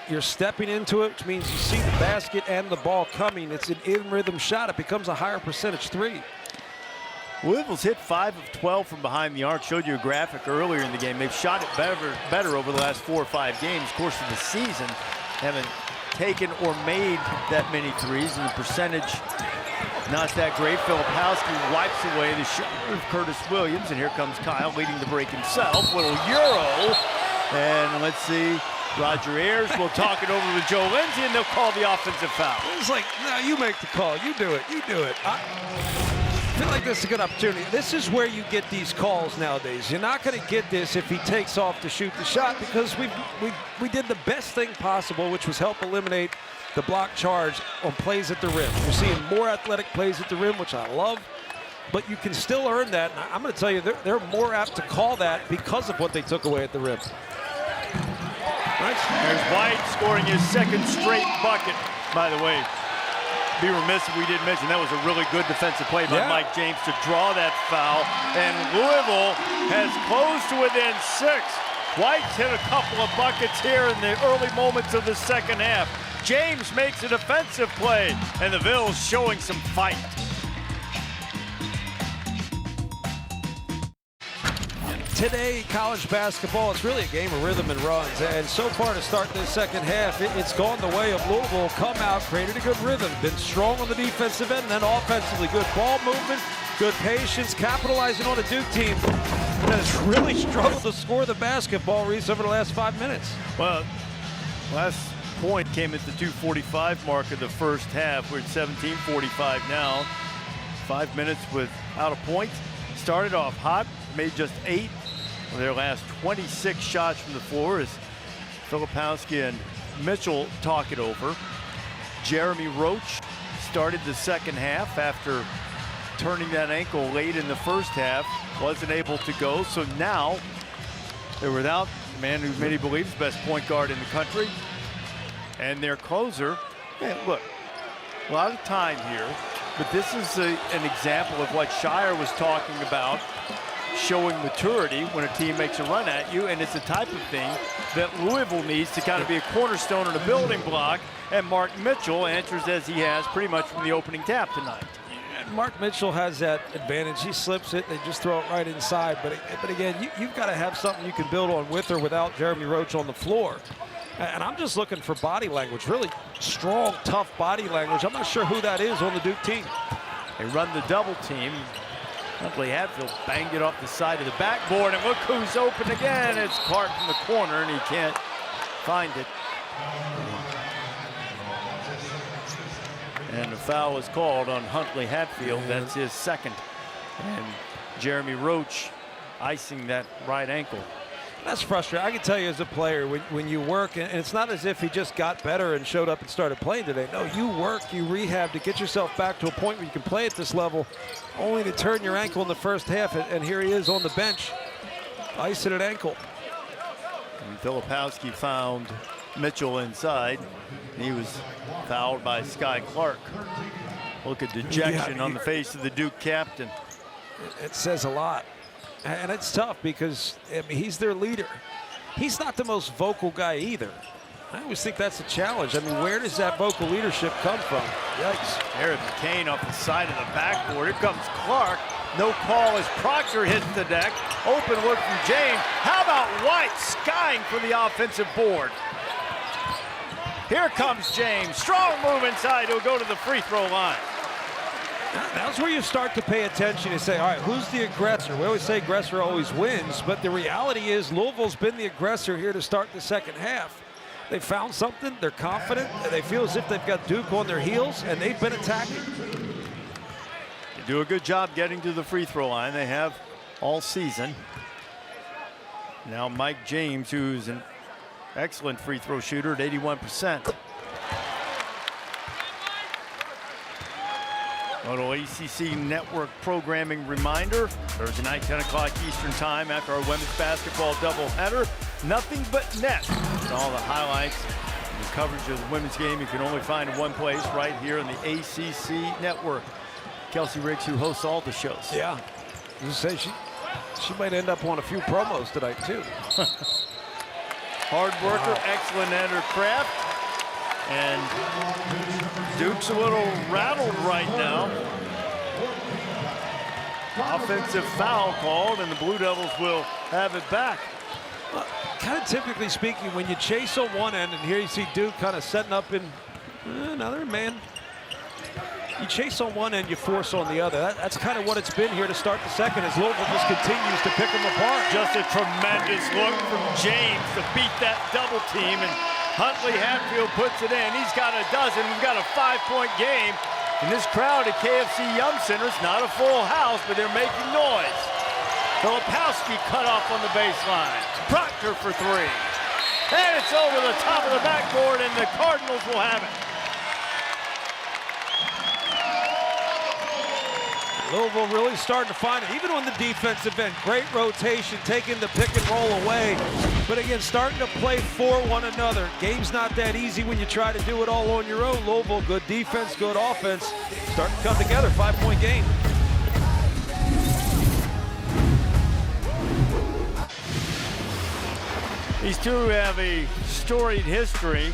you're stepping into it, which means you see the basket and the ball coming. It's an in-rhythm shot. It becomes a higher percentage three. Louisville's hit 5 of 12 from behind the arc. Showed you a graphic earlier in the game. They've shot it better over the last 4 or 5 games. Course of the season, haven't taken or made that many threes, and the percentage not that great. Filipowski wipes away the shot of Curtis Williams, and here comes Kyle leading the break himself. Little Euro, and let's see. Roger Ayers will talk it over with Joe Lindsay, and they'll call the offensive foul. It's like, no, you make the call. You do it. You do it. I feel like this is a good opportunity. This is where you get these calls nowadays. You're not going to get this if he takes off to shoot the shot, because we did the best thing possible, which was help eliminate the block charge on plays at the rim. You're seeing more athletic plays at the rim, which I love, but you can still earn that. And I'm going to tell you, they're more apt to call that because of what they took away at the rim. Nice. There's White scoring his 2nd straight bucket, by the way. Be remiss if we didn't mention that was a really good defensive play by Mike James to draw that foul. And Louisville has closed to within 6. White's hit a couple of buckets here in the early moments of the second half. James makes a defensive play, and the Vills showing some fight. Today, college basketball, it's really a game of rhythm and runs. And so far to start this second half, it's gone the way of Louisville. Come out, created a good rhythm, been strong on the defensive end, and then offensively, good ball movement, good patience, capitalizing on a Duke team that has really struggled to score the basketball, Reese, over the last 5 minutes. Well, last point came at the 2:45 mark of the first half. We're at 17:45 now. 5 minutes without a point. Started off hot, made just 8 of their last 26 shots from the floor as Filipowski and Mitchell talk it over. Jeremy Roach started the second half after turning that ankle late in the first half. Wasn't able to go, so now they're without the man who many believe is the best point guard in the country. And their closer, man, look, a lot of time here, but this is an example of what Shire was talking about, showing maturity when a team makes a run at you, and it's the type of thing that Louisville needs to kind of be a cornerstone and a building block, and Mark Mitchell answers as he has pretty much from the opening tap tonight. Mark Mitchell has that advantage. He slips it, they just throw it right inside. But again, you've got to have something you can build on with or without Jeremy Roach on the floor. And I'm just looking for body language, really strong, tough body language. I'm not sure who that is on the Duke team. They run the double team. Huntley Hatfield banged it off the side of the backboard, and look who's open again. It's Clark in the corner, and he can't find it. And the foul is called on Huntley Hatfield. That's his second. And Jeremy Roach icing that right ankle. That's frustrating. I can tell you as a player, when you work, and it's not as if he just got better and showed up and started playing today. No, you work, you rehab to get yourself back to a point where you can play at this level, only to turn your ankle in the first half, and here he is on the bench, icing an ankle. And Filipowski found Mitchell inside. He was fouled by Sky Clark. Look at dejection on the face of the Duke captain. It says a lot. And it's tough because I mean, he's their leader. He's not the most vocal guy either. I always think that's a challenge. I mean, where does that vocal leadership come from? Yikes. Eric McCain off the side of the backboard. Here comes Clark. No call as Proctor hits the deck. Open look from James. How about White skying for the offensive board? Here comes James. Strong move inside. He'll go to the free throw line. That's where you start to pay attention and say, all right, who's the aggressor? We always say aggressor always wins, but the reality is Louisville's been the aggressor here to start the second half. They found something, they're confident, and they feel as if they've got Duke on their heels, and they've been attacking. They do a good job getting to the free throw line. They have all season. Now Mike James, who's an excellent free throw shooter at 81%. Little ACC network programming reminder. Thursday night, 10 o'clock Eastern time after our women's basketball doubleheader. Nothing but net. And all the highlights and the coverage of the women's game you can only find in one place right here on the ACC network. Kelsey Riggs, who hosts all the shows. Yeah. Just say she might end up on a few promos tonight, too. Hard worker, excellent at her craft. And Duke's a little rattled right now. Offensive foul called, and the Blue Devils will have it back. Kind of typically speaking, when you chase on one end, and here you see Duke kind of setting up in another man. You chase on one end, you force on the other. That's kind of what it's been here to start the second as Louisville just continues to pick them apart. Just a tremendous look from James to beat that double team, and Huntley Hatfield puts it in. He's got a dozen. We've got a 5-point game. And this crowd at KFC Yum Center is not a full house, but they're making noise. Filipowski cut off on the baseline. Proctor for three. And it's over the top of the backboard, and the Cardinals will have it. Louisville really starting to find it, even on the defensive end. Great rotation, taking the pick and roll away. But again, starting to play for one another. Game's not that easy when you try to do it all on your own. Louisville, good defense, good offense. Starting to come together, 5-point game. These two have a storied history.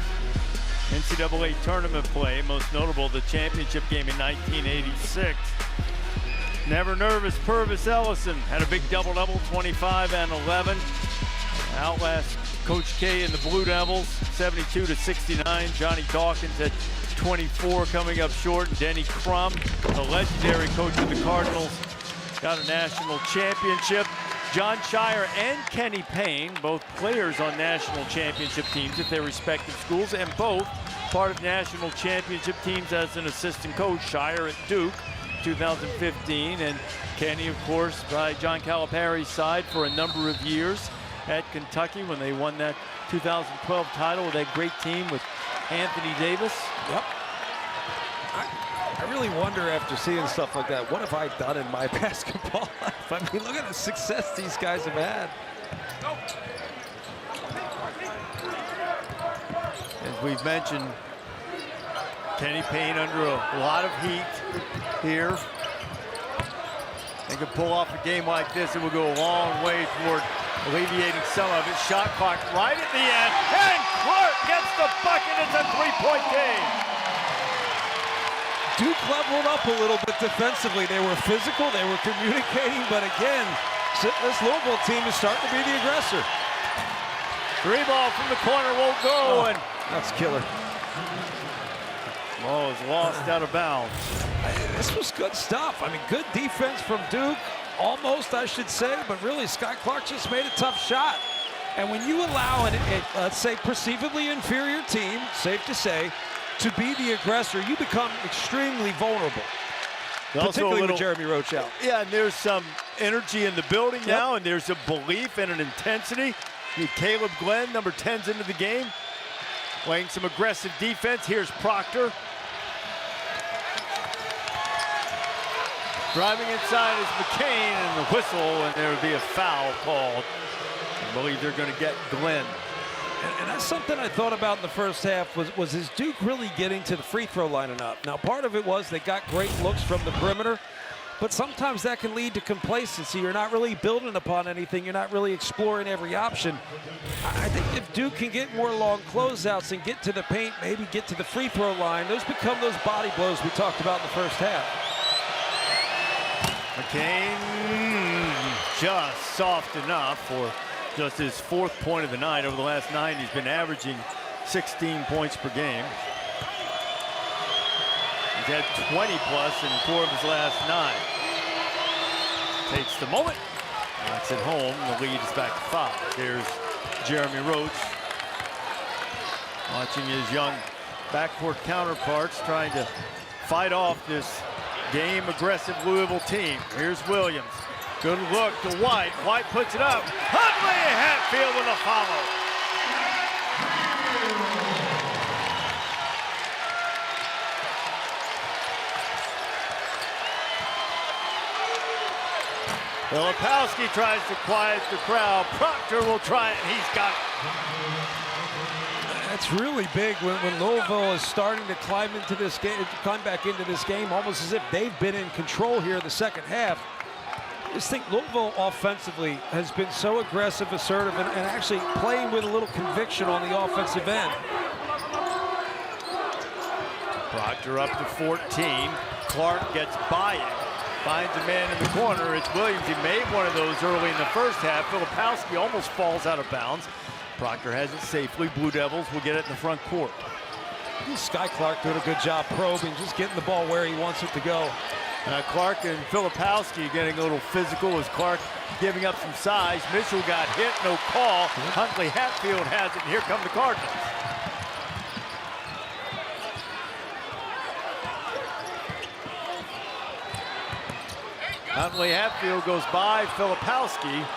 NCAA tournament play, most notable the championship game in 1986. Never nervous, Purvis Ellison had a big double-double, 25 and 11. Outlast Coach K and the Blue Devils, 72-69. Johnny Dawkins at 24 coming up short. And Denny Crum, the legendary coach of the Cardinals, got a national championship. John Shire and Kenny Payne, both players on national championship teams at their respective schools, and both part of national championship teams as an assistant coach. Shire at Duke, 2015, and Kenny, of course, by John Calipari's side for a number of years at Kentucky when they won that 2012 title with that great team with Anthony Davis. Yep. I really wonder after seeing stuff like that, what have I done in my basketball life? I mean, look at the success these guys have had. As we've mentioned, Kenny Payne under a lot of heat here. They could pull off a game like this, it would go a long way toward alleviating some of it. Shot clock right at the end, and Clark gets the bucket. It's a three-point game. Duke leveled up a little bit defensively. They were physical, they were communicating, but again, this Louisville team is starting to be the aggressor. Three ball from the corner won't go, and that's killer. Ball is lost out of bounds. This was good stuff. I mean, good defense from Duke, almost I should say, but really Sky Clark just made a tough shot. And when you allow let's say, perceivably inferior team, safe to say, to be the aggressor, you become extremely vulnerable. Particularly with Jeremy Roach out. Yeah, and there's some energy in the building now, and there's a belief and an intensity. Caleb Glenn, number 10's into the game, playing some aggressive defense. Here's Proctor. Driving inside is McCain, and the whistle, and there will be a foul called. I believe they're going to get Glenn. And that's something I thought about in the first half, was is Duke really getting to the free throw line enough? Now, part of it was they got great looks from the perimeter, but sometimes that can lead to complacency. You're not really building upon anything. You're not really exploring every option. I think if Duke can get more long closeouts and get to the paint, maybe get to the free throw line, those become those body blows we talked about in the first half. McCain just soft enough for just his fourth point of the night. Over the last 9, he's been averaging 16 points per game. He's had 20 plus in 4 of his last 9. Takes the moment, knocks it home. The lead is back to 5. There's Jeremy Roach watching his young backcourt counterparts trying to fight off this game aggressive Louisville team. Here's Williams. Good look to White. White puts it up. Huntley Hatfield with a follow. Filipowski tries to quiet the crowd. Proctor will try it, and he's got it. That's really big when Louisville is starting to climb back into this game, almost as if they've been in control here in the second half. I just think Louisville offensively has been so aggressive, assertive, and actually playing with a little conviction on the offensive end. Proctor up to 14. Clark gets by it. Finds a man in the corner. It's Williams. He made one of those early in the first half. Filipowski almost falls out of bounds. Proctor has it safely. Blue Devils will get it in the front court. Sky Clark doing a good job probing, just getting the ball where he wants it to go. Clark and Filipowski getting a little physical as Clark giving up some size. Mitchell got hit, no call. Huntley Hatfield has it, and here come the Cardinals. Huntley Hatfield goes by Filipowski,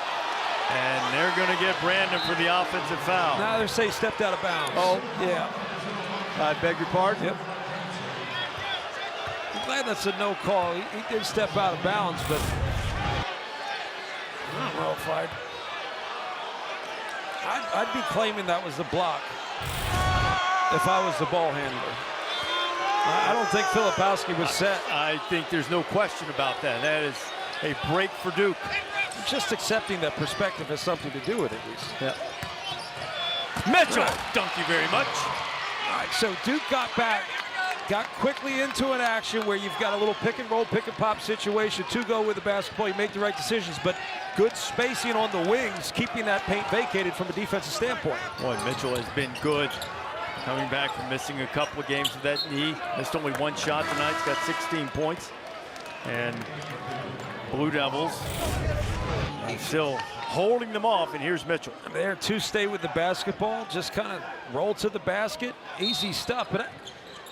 and they're going to get Brandon for the offensive foul. Now they're saying stepped out of bounds. Oh, yeah. I beg your pardon? Yep. I'm glad that's a no call. He did step out of bounds, but I don't know if I'd be claiming that was the block if I was the ball handler. I don't think Filipowski was set. I think there's no question about that. That is a break for Duke. Just accepting that perspective has something to do with it, Reese. Yeah. Mitchell, thank you very much. right, so Duke got back, got quickly into an action where you've got a little pick and roll, pick and pop situation to go with the basketball. You make the right decisions, but good spacing on the wings, keeping that paint vacated from a defensive standpoint. Boy, Mitchell has been good. Coming back from missing a couple of games with that knee. Missed only one shot tonight. He's got 16 points. And Blue Devils still holding them off, and here's Mitchell. There to stay with the basketball, just kind of roll to the basket. Easy stuff, but it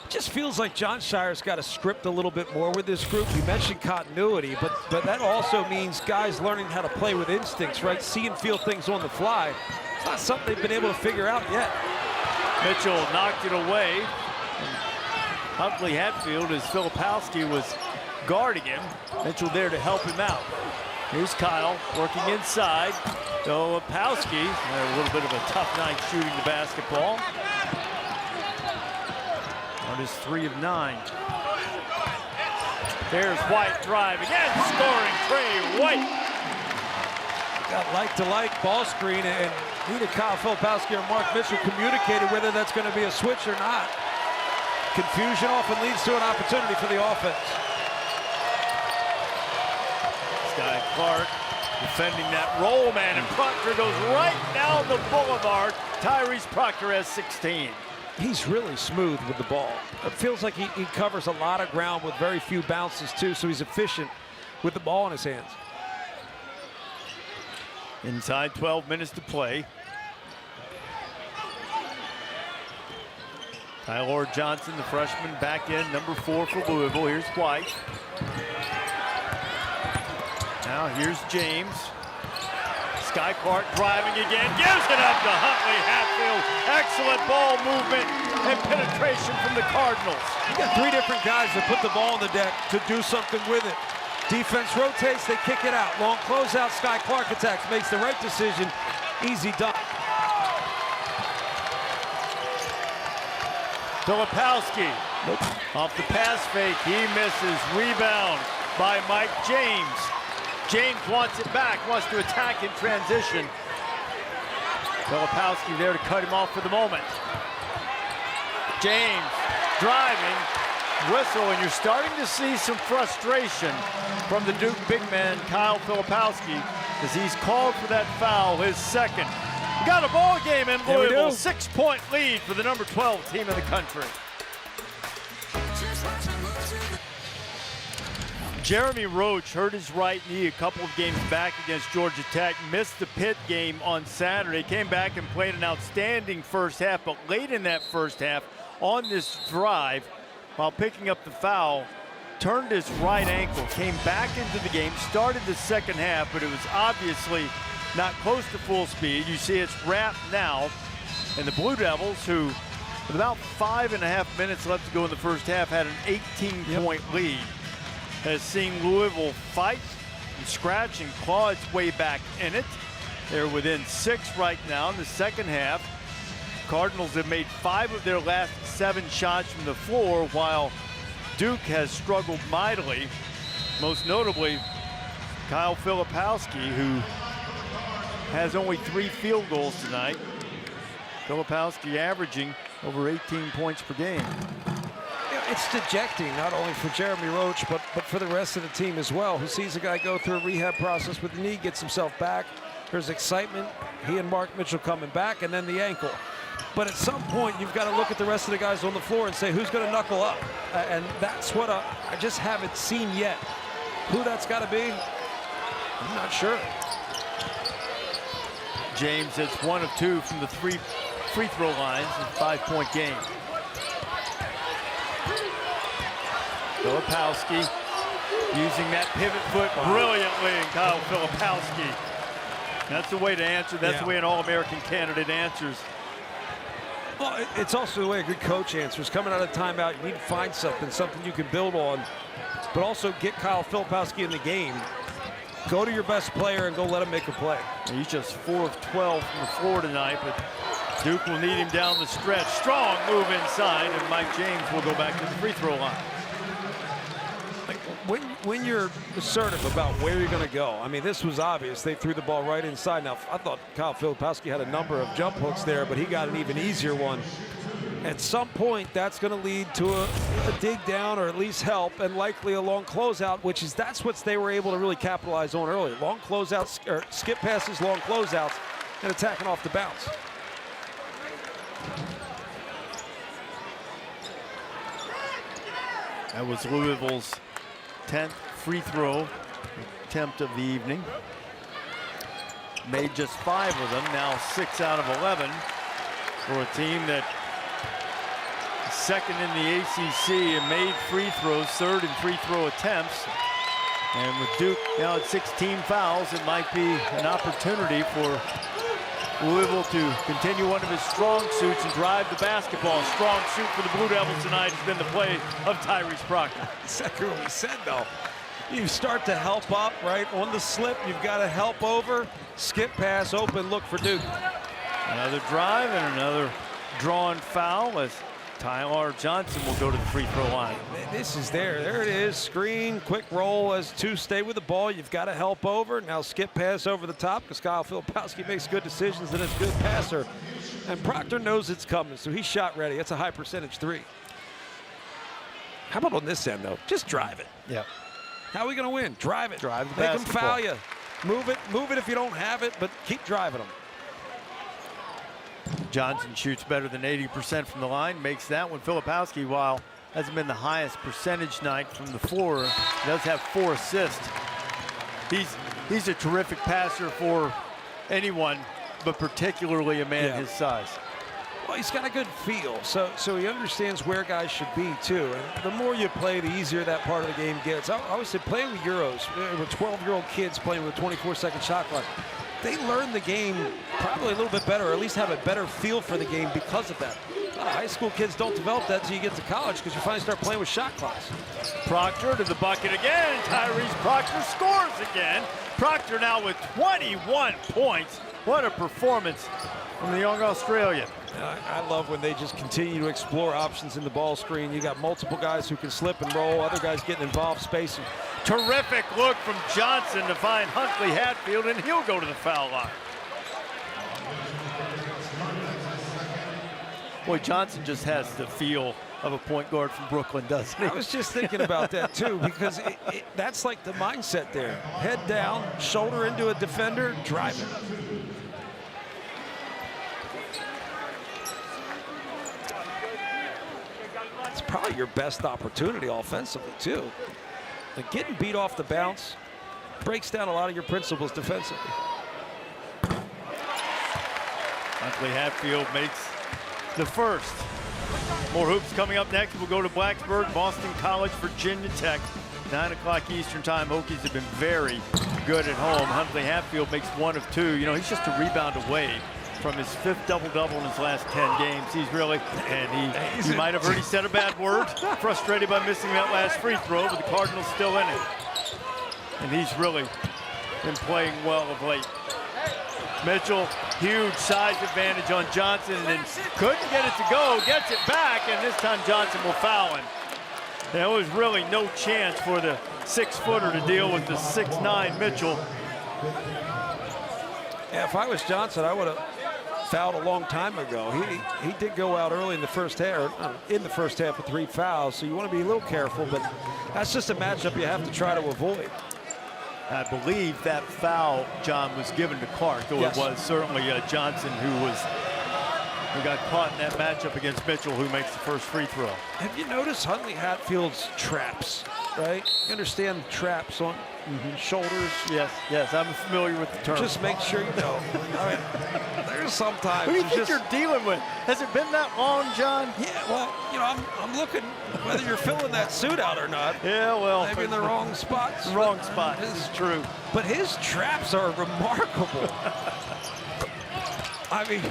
just feels like John Shire's got to script a little bit more with this group. You mentioned continuity, but that also means guys learning how to play with instincts, right? See and feel things on the fly. It's not something they've been able to figure out yet. Mitchell knocked it away. Huntley Hatfield, as Filipowski was guarding him. Mitchell there to help him out. Here's Kyle working inside. Filipowski, a little bit of a tough night shooting the basketball. On his 3 of 9. There's White driving and scoring. Trey White. Got like-to-like ball screen, and neither Kyle Filipowski or Mark Mitchell communicated whether that's going to be a switch or not. Confusion often leads to an opportunity for the offense. Sky Clark defending that roll man, and Proctor goes right down the boulevard. Tyrese Proctor has 16. He's really smooth with the ball. It feels like he covers a lot of ground with very few bounces too, so he's efficient with the ball in his hands. Inside 12 minutes to play. Tyler Johnson, the freshman, back in, number 4 for Louisville. Here's White. Now here's James. Sky Clark driving again, gives it up to Huntley Hatfield. Excellent ball movement and penetration from the Cardinals. You got 3 different guys that put the ball on the deck to do something with it. Defense rotates, they kick it out. Long closeout, Sky Clark attacks, makes the right decision. Easy dunk. Filipowski off the pass fake, he misses. Rebound by Mike James. James wants it back, wants to attack in transition. Filipowski there to cut him off for the moment. James driving, whistle, and you're starting to see some frustration from the Duke big man, Kyle Filipowski, as he's called for that foul, his second. We got a ball game in Louisville, 6-point lead for the number 12 team in the country. Jeremy Roach hurt his right knee a couple of games back against Georgia Tech, missed the Pitt game on Saturday, came back and played an outstanding first half, but late in that first half on this drive, while picking up the foul, turned his right ankle, came back into the game, started the second half, but it was obviously not close to full speed. You see it's wrapped now, and the Blue Devils, who with about 5.5 minutes left to go in the first half, had an 18-point lead, has seen Louisville fight and scratch and claw its way back in it. They're within 6 right now in the second half. Cardinals have made 5 of their last 7 shots from the floor, while Duke has struggled mightily. Most notably, Kyle Filipowski, who has only 3 field goals tonight. Filipowski averaging over 18 points per game. It's dejecting, not only for Jeremy Roach, but for the rest of the team as well, who sees a guy go through a rehab process with the knee, gets himself back. There's excitement, he and Mark Mitchell coming back, and then the ankle. But at some point, you've got to look at the rest of the guys on the floor and say, who's going to knuckle up? And that's what I just haven't seen yet. Who that's got to be, I'm not sure. James hits 1 of 2 from the 3 free throw lines in a 5-point game. Filipowski using that pivot foot brilliantly, and Kyle Filipowski. That's the way to answer. That's the way an All-American candidate answers. Well, it's also the way a good coach answers. Coming out of timeout, you need to find something you can build on, but also get Kyle Filipowski in the game. Go to your best player and go let him make a play. He's just 4 of 12 from the floor tonight, but Duke will need him down the stretch. Strong move inside, and Mike James will go back to the free throw line. When you're assertive about where you're going to go, I mean, this was obvious. They threw the ball right inside. Now, I thought Kyle Filipowski had a number of jump hooks there, but he got an even easier one At some point, that's going to lead to a dig down or at least help, and likely a long closeout, that's what they were able to really capitalize on earlier. Long closeouts, or skip passes, long closeouts, and attacking off the bounce. That was Louisville's 10th free throw attempt of the evening. Made just 5 of them, now 6 out of 11 for a team that is second in the ACC and made free throws, 3rd in free throw attempts. And with Duke now at 16 fouls, it might be an opportunity for Louisville to continue one of his strong suits and drive the basketball. A strong suit for the Blue Devils tonight has been the play of Tyrese Proctor. Exactly what we said, though. You start to help up, right? On the slip, you've got to help over. Skip pass, open, look for Duke. Another drive and another drawn foul as Tyler Johnson will go to the free throw line. This is there it is. Screen, quick roll as 2 stay with the ball. You've got to help over. Now skip pass over the top because Kyle Filipowski makes good decisions and is a good passer. And Proctor knows it's coming, so he's shot ready. It's a high percentage 3. How about on this end, though? Just drive it. Yeah. How are we going to win? Drive it. Drive the Make them basketball. foul you. Move it if you don't have it, but keep driving them. Johnson shoots better than 80% from the line, makes that one. Filipowski, while hasn't been the highest percentage night from the floor, does have 4 assists. He's a terrific passer for anyone, but particularly a man his size. Well, he's got a good feel, so he understands where guys should be, too. And the more you play, the easier that part of the game gets. I always say playing with Euros, with 12-year-old kids playing with a 24-second shot clock, they learn the game probably a little bit better, or at least have a better feel for the game because of that. A lot of high school kids don't develop that until you get to college because you finally start playing with shot clocks. Proctor to the bucket again. Tyrese Proctor scores again. Proctor now with 21 points. What a performance from the young Australian. I love when they just continue to explore options in the ball screen. You got multiple guys who can slip and roll, other guys getting involved, spacing. Terrific look from Johnson to find Huntley Hatfield, and he'll go to the foul line. Boy, Johnson just has the feel of a point guard from Brooklyn, doesn't he? I was just thinking about that, too, because that's like the mindset there. Head down, shoulder into a defender, drive it. It's probably your best opportunity offensively, too. And getting beat off the bounce breaks down a lot of your principles defensively. Huntley Hatfield makes the first. More hoops coming up next. We'll go to Blacksburg, Boston College, Virginia Tech. 9 o'clock Eastern time. Hokies have been very good at home. Huntley Hatfield makes 1 of 2. You know, he's just a rebound away from his 5th double-double in his last 10 games. He's really, and he might have already said a bad word, frustrated by missing that last free throw, but the Cardinals still in it. And he's really been playing well of late. Mitchell, huge size advantage on Johnson, and couldn't get it to go, gets it back, and this time Johnson will foul him. There was really no chance for the 6-footer to deal with the 6'9" Mitchell. Yeah, if I was Johnson, I would have fouled a long time ago. He did go out early in the first half, with 3 fouls, so you want to be a little careful, but that's just a matchup you have to try to avoid. I believe that foul, John, was given to Clark, though yes. It was certainly Johnson who got caught in that matchup against Mitchell, who makes the first free throw. Have you noticed Huntley Hatfield's traps, right? You understand traps on shoulders? Yes, I'm familiar with the term. Just make sure you know. I mean, there's sometimes. Who do you think you're dealing with? Has it been that long, John? Yeah, well, you know, I'm looking whether you're filling that suit out or not. Yeah, well. Maybe in the wrong spots. Wrong spot. This is true. But his traps are remarkable. I mean,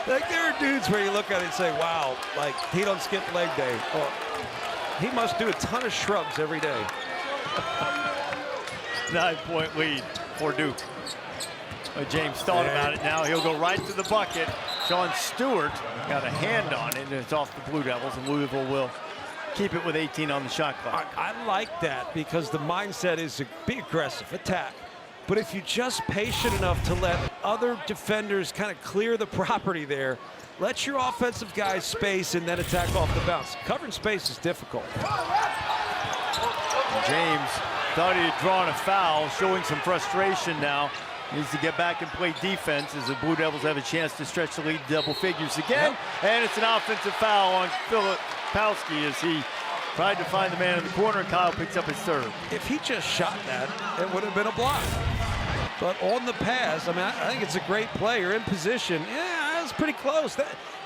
like there are dudes where you look at it and say, wow, like he don't skip leg day. Or he must do a ton of shrugs every day. 9-point lead for Duke. James thought about it now. He'll go right to the bucket. Sean Stewart got a hand on it, and it's off the Blue Devils, and Louisville will keep it with 18 on the shot clock. I like that because the mindset is to be aggressive, attack. But if you're just patient enough to let other defenders kind of clear the property there. Let your offensive guys space and then attack off the bounce. Covering space is difficult. James thought he had drawn a foul, showing some frustration now. Needs to get back and play defense as the Blue Devils have a chance to stretch the lead double figures again. And it's an offensive foul on Filipowski as he tried to find the man in the corner. Kyle picks up his third. If he just shot that, it would have been a block. But on the pass, I mean, I think it's a great player in position. Yeah, that was pretty close.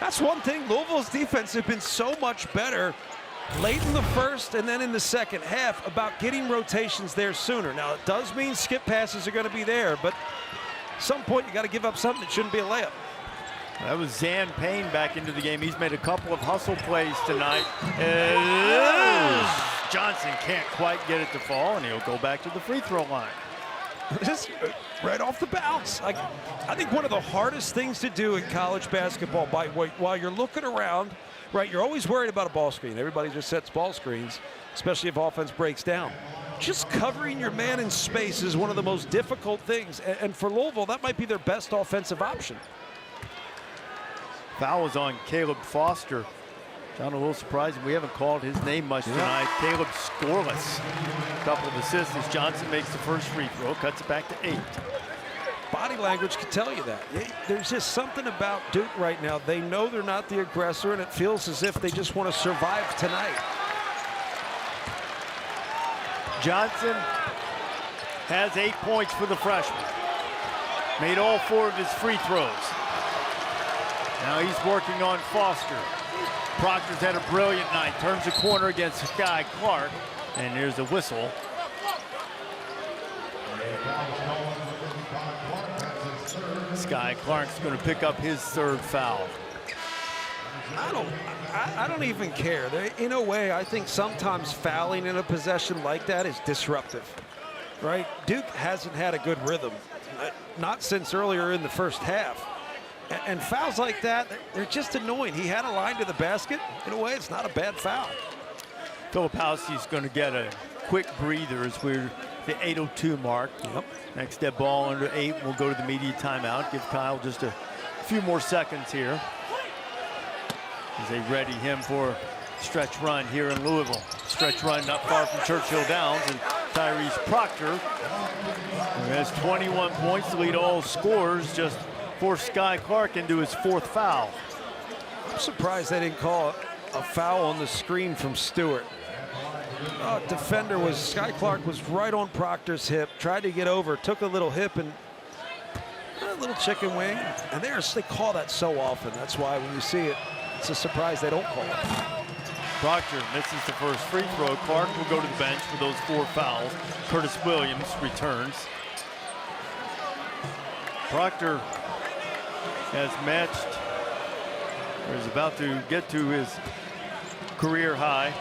That's one thing. Louisville's defense has been so much better late in the first and then in the second half about getting rotations there sooner. Now, it does mean skip passes are going to be there, but at some point you got to give up something that shouldn't be a layup. That was Zan Payne back into the game. He's made a couple of hustle plays tonight. Johnson can't quite get it to fall, and he'll go back to the free throw line. Just right off the bounce. I think one of the hardest things to do in college basketball, while you're looking around, right, you're always worried about a ball screen. Everybody just sets ball screens, especially if offense breaks down. Just covering your man in space is one of the most difficult things, and for Louisville, that might be their best offensive option. Foul was on Caleb Foster. John, a little surprising. We haven't called his name much tonight. Caleb scoreless. A couple of assists as Johnson makes the first free throw, cuts it back to 8. Body language could tell you that. There's just something about Duke right now. They know they're not the aggressor, and it feels as if they just want to survive tonight. Johnson has 8 points for the freshman. Made all 4 of his free throws. Now he's working on Foster. Proctor's had a brilliant night. Turns the corner against Sky Clark. And here's a whistle. Sky Clark's going to pick up his third foul. I don't even care. In a way, I think sometimes fouling in a possession like that is disruptive, right? Duke hasn't had a good rhythm, not since earlier in the first half. And fouls like that, they're just annoying. He had a line to the basket. In a way, it's not a bad foul. Filipowski's going to get a quick breather as we're the 8:02 mark. Yep. Next step ball under 8. We'll go to the media timeout. Give Kyle just a few more seconds here as they ready him for a stretch run here in Louisville. Stretch run not far from Churchill Downs, and Tyrese Proctor, who has 21 points to lead all scorers, just forced Sky Clark into his 4th foul. I'm surprised they didn't call a foul on the screen from Stewart. Defender was, Sky Clark was right on Proctor's hip, tried to get over, took a little hip and a little chicken wing. And they call that so often. That's why when you see it, it's a surprise they don't call it. Proctor misses the first free throw. Clark will go to the bench for those 4 fouls. Curtis Williams returns. Proctor has matched, or is about to get to his career high.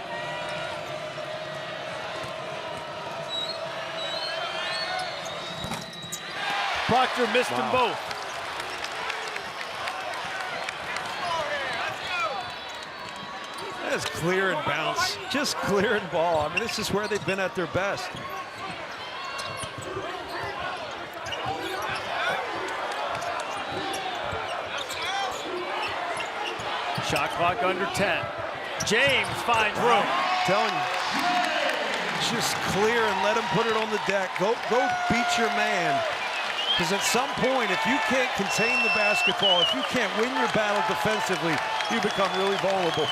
Proctor missed them both. That is clear and bounce, just clear and ball. I mean, this is where they've been at their best. Shot clock under 10. James finds room. Telling you, just clear and let him put it on the deck. Go beat your man. Because at some point, if you can't contain the basketball, if you can't win your battle defensively, you become really vulnerable.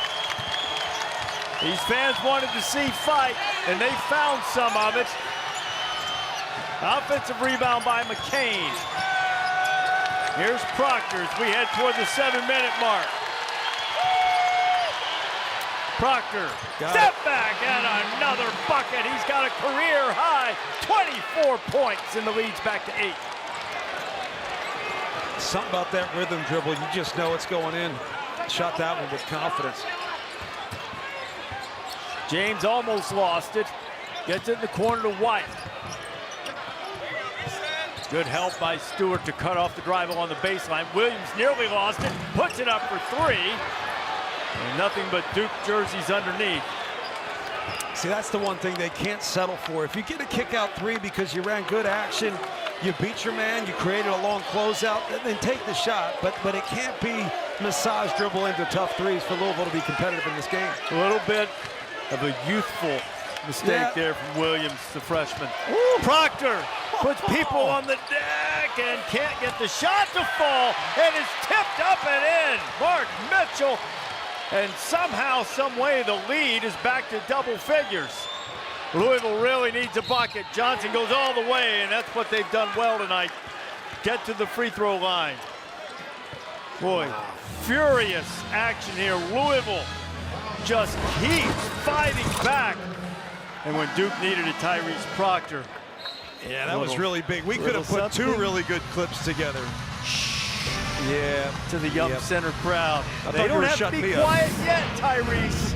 These fans wanted to see fight, and they found some of it. Offensive rebound by McCain. Here's Proctor as we head toward the 7-minute mark. Proctor, step back and another bucket. He's got a career high 24 points, and the lead's back to 8. Something about that rhythm dribble, you just know it's going in. Shot that one with confidence. James almost lost it. Gets it in the corner to White. Good help by Stewart to cut off the dribble on the baseline. Williams nearly lost it, puts it up for 3. And nothing but Duke jerseys underneath. See, that's the one thing they can't settle for. If you get a kick out 3 because you ran good action, You beat your man, you created a long closeout, then take the shot. But it can't be massage dribble into tough threes for Louisville to be competitive in this game. A little bit of a youthful mistake there from Williams, the freshman. Ooh. Proctor puts people on the deck and can't get the shot to fall, and it's tipped up and in. Mark Mitchell, and somehow, some way, the lead is back to double figures. Louisville really needs a bucket. Johnson goes all the way, and that's what they've done well tonight. Get to the free throw line. Boy, furious action here. Louisville just keeps fighting back. And when Duke needed it, Tyrese Proctor. Yeah, that was really big. We could have put two really good clips together. Yeah. To the Yum Center crowd. They thought you don't were have to shutting be me up. quiet yet, Tyrese.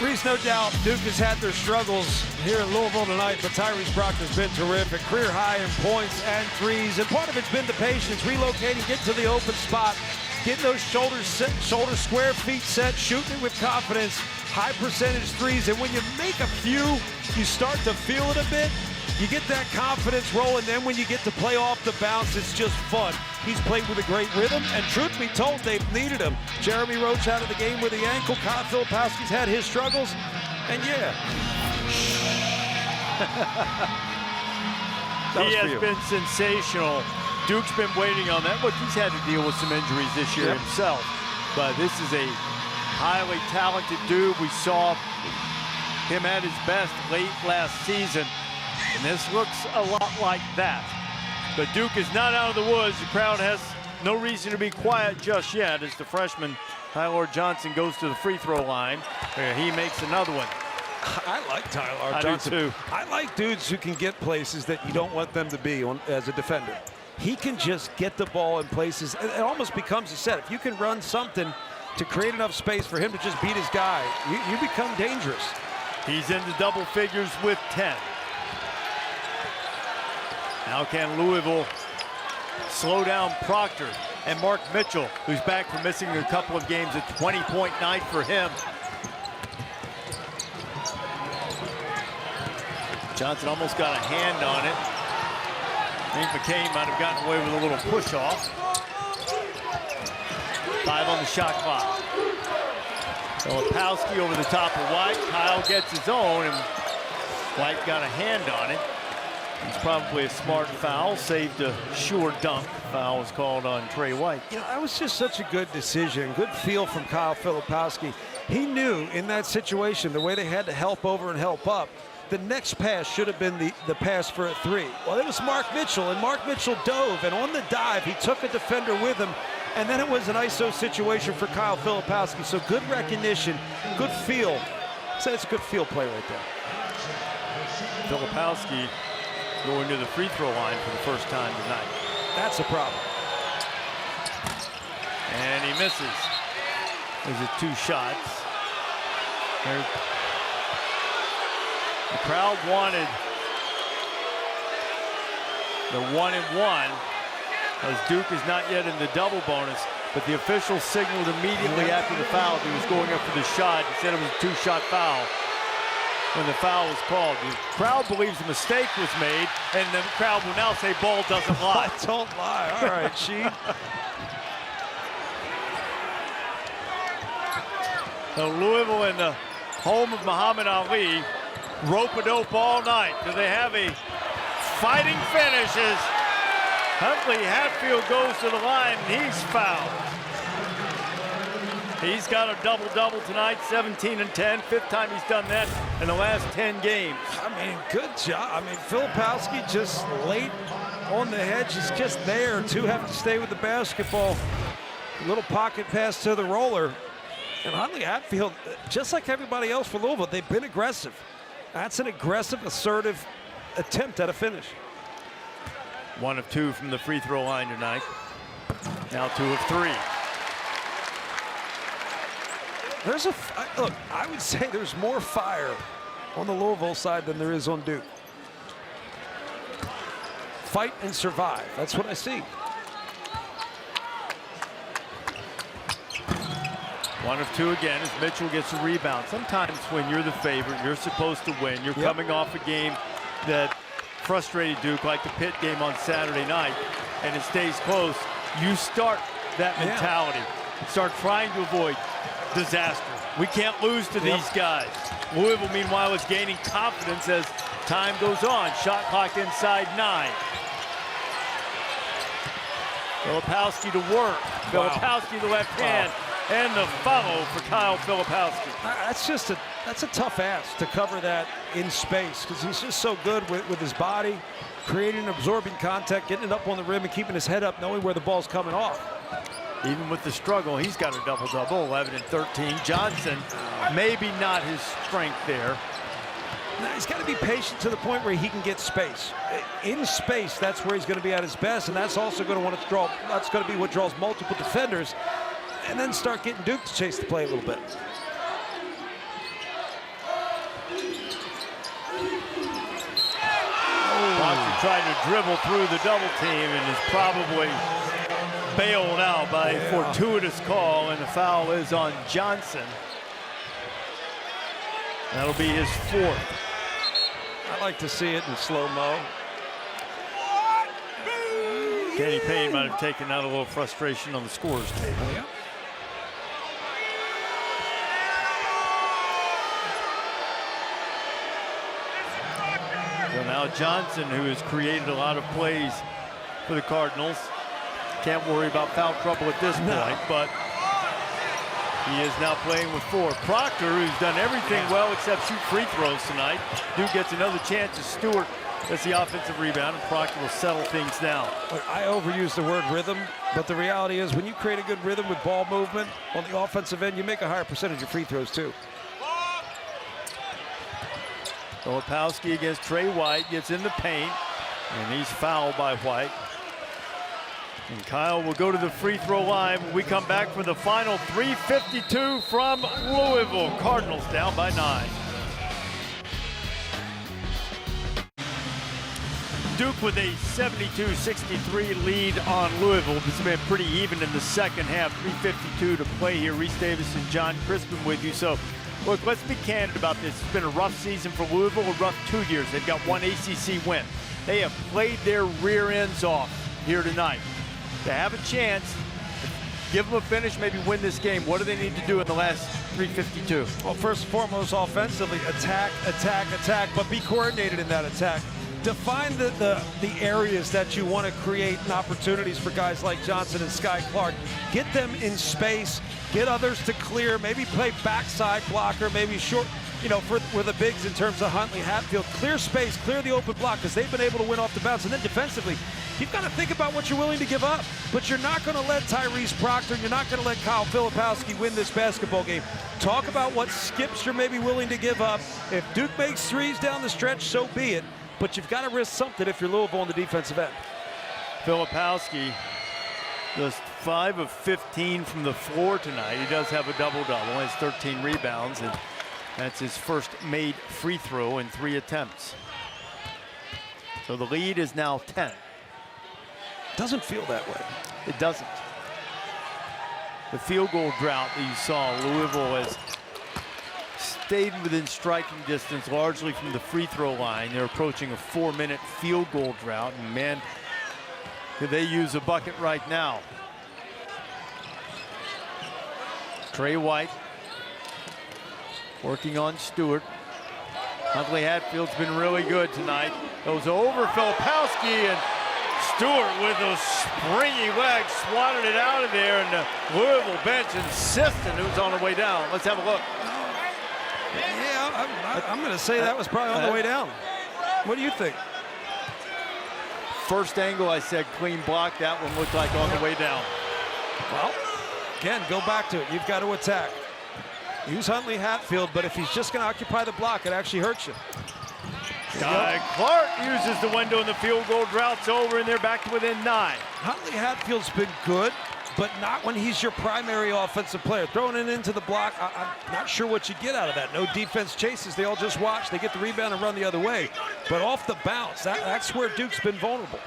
Reese, no doubt, Duke has had their struggles here in Louisville tonight, but Tyrese Proctor's been terrific. Career high in points and threes, and part of it's been the patience, relocating, getting to the open spot, getting those shoulder square feet set, shooting it with confidence, high percentage threes, and when you make a few, you start to feel it a bit. You get that confidence rolling, then when you get to play off the bounce, it's just fun. He's played with a great rhythm, and truth be told, they've needed him. Jeremy Roach out of the game with the ankle. Kyle Filipowski's had his struggles, and yeah. He has been sensational. Duke's been waiting on that. Look, he's had to deal with some injuries this year himself, but this is a highly talented dude. We saw him at his best late last season. And this looks a lot like that. But Duke is not out of the woods. The crowd has no reason to be quiet just yet as the freshman Tyler Johnson goes to the free throw line. He makes another one. I like Tyler Johnson. I do too. I like dudes who can get places that you don't want them to be as a defender. He can just get the ball in places. It almost becomes a set. If you can run something to create enough space for him to just beat his guy, you become dangerous. He's into double figures with 10. Now can Louisville slow down Proctor and Mark Mitchell, who's back from missing a couple of games, a 20-point night for him. Johnson almost got a hand on it. I think McCain might have gotten away with a little push-off. 5 on the shot clock. Filipowski over the top of White. Kyle gets his own, and White got a hand on it. It's probably a smart foul, saved a sure dunk. Foul was called on Trey White. You know, that was just such a good decision, good feel from Kyle Filipowski. He knew in that situation, the way they had to help over and help up, the next pass should have been the pass for a three. Well, it was Mark Mitchell, and Mark Mitchell dove, and on the dive, he took a defender with him, and then it was an ISO situation for Kyle Filipowski. So good recognition, good feel. So it's a good feel play right there. Filipowski going to the free throw line for the first time tonight. That's a problem. And he misses. There's it 2 shots. The crowd wanted the 1-and-1, as Duke is not yet in the double bonus, but the official signaled immediately after the foul he was going up for the shot. He said it was a 2-shot foul when the foul was called. The crowd believes a mistake was made, and the crowd will now say ball doesn't lie. Don't lie. All right, Sheed. So Louisville in the home of Muhammad Ali, rope-a-dope all night. Do they have a fighting finish as Huntley Hatfield goes to the line and he's fouled. He's got a double-double tonight, 17 and 10, 5th time he's done that in the last 10 games. I mean, good job. I mean, Filipowski just late on the hedge is just there. 2 have to stay with the basketball. A little pocket pass to the roller. And Huntley Hatfield, just like everybody else for Louisville, they've been aggressive. That's an aggressive, assertive attempt at a finish. 1 of 2 from the free throw line tonight. Now 2 of 3. There's look, I would say there's more fire on the Louisville side than there is on Duke. Fight and survive. That's what I see. 1 of 2 again as Mitchell gets a rebound. Sometimes when you're the favorite, you're supposed to win. You're coming off a game that frustrated Duke, like the Pitt game on Saturday night, and it stays close. You start that mentality. Start trying to avoid disaster. We can't lose to these guys. Louisville, meanwhile, is gaining confidence as time goes on. Shot clock inside 9. Filipowski to work. Filipowski the left hand. And the follow for Kyle Filipowski. That's a tough ask to cover that in space, because he's just so good with his body, creating and absorbing contact, getting it up on the rim and keeping his head up, knowing where the ball's coming off. Even with the struggle, he's got a double-double, 11 and 13. Johnson, maybe not his strength there. Now, he's got to be patient to the point where he can get space. In space, that's where he's going to be at his best, and that's also going to want to draw. That's going to be what draws multiple defenders, and then start getting Duke to chase the play a little bit. Foster tried to dribble through the double team and is probably bailed out by a fortuitous call, and the foul is on Johnson. That'll be his 4th. I like to see it in slow-mo. Kenny Payne might have taken out a little frustration on the scorer's table. So now Johnson, who has created a lot of plays for the Cardinals, can't worry about foul trouble at this point, but he is now playing with 4. Proctor, who's done everything well except shoot free throws tonight. Duke gets another chance as Stewart gets the offensive rebound, and Proctor will settle things down. Look, I overuse the word rhythm, but the reality is when you create a good rhythm with ball movement on the offensive end, you make a higher percentage of free throws too. Filipowski against Trey White, gets in the paint, and he's fouled by White. And Kyle will go to the free throw line when we come back for the final. 3:52 from Louisville. Cardinals down by 9. Duke with a 72-63 lead on Louisville. This has been pretty even in the second half. 3:52 to play here. Reese Davis and John Crispin with you. So, look, let's be candid about this. It's been a rough season for Louisville, a rough 2 years. They've got 1 ACC win. They have played their rear ends off here tonight. To have a chance, give them a finish, maybe win this game. What do they need to do in the last 3:52? Well, first and foremost, offensively, attack, attack, attack, but be coordinated in that attack. Define the areas that you want to create and opportunities for guys like Johnson and Sky Clark. Get them in space, get others to clear, maybe play backside blocker, maybe short, for the bigs in terms of Huntley, Hatfield. Clear space, clear the open block, because they've been able to win off the bounce. And then defensively, you've got to think about what you're willing to give up. But you're not going to let Tyrese Proctor, you're not going to let Kyle Filipowski win this basketball game. Talk about what skips you're maybe willing to give up. If Duke makes threes down the stretch, so be it. But you've got to risk something if you're Louisville on the defensive end. Filipowski just 5 of 15 from the floor tonight. He does have a double-double. He has 13 rebounds, and that's his first made free throw in 3 attempts. So the lead is now 10. Doesn't feel that way. It doesn't. The field goal drought that you saw, Louisville has stayed within striking distance largely from the free throw line. They're approaching a 4-minute field goal drought, and man, could they use a bucket right now. Trey White working on Stewart. Huntley Hatfield's been really good tonight. Goes over Filipowski, and Stewart with those springy legs swatted it out of there, and the Louisville bench insistent it was on the way down. Let's have a look. Yeah, I'm going to say that was probably on the way down. What do you think? First angle, I said clean block. That one looked like on the way down. Well, again, go back to it. You've got to attack. Use Huntley Hatfield, but if he's just going to occupy the block, it actually hurts you. Sky Clark uses the window, and the field goal drought's over, and they're back to within 9. Huntley Hatfield's been good, but not when he's your primary offensive player. Throwing it into the block, I'm not sure what you get out of that. No defense chases. They all just watch. They get the rebound and run the other way. But off the bounce, that's where Duke's been vulnerable.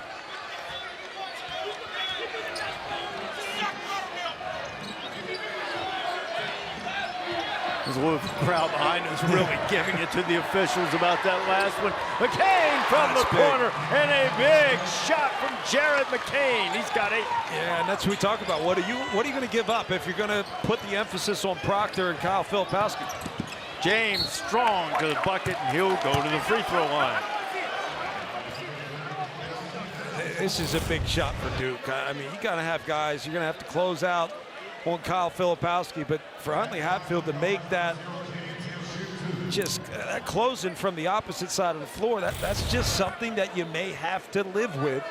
There's a little crowd behind us really giving it to the officials about that last one. McCain from the corner, and a big shot from Jared McCain. He's got 8. Yeah, and that's what we talk about. What are you going to give up if you're going to put the emphasis on Proctor and Kyle Filipowski? James Strong to the bucket, and he'll go to the free throw line. This is a big shot for Duke. I mean, you got to have guys. You're going to have to close out on Kyle Filipowski, but for Huntley Hatfield to make that that closing from the opposite side of the floor, that's just something that you may have to live with.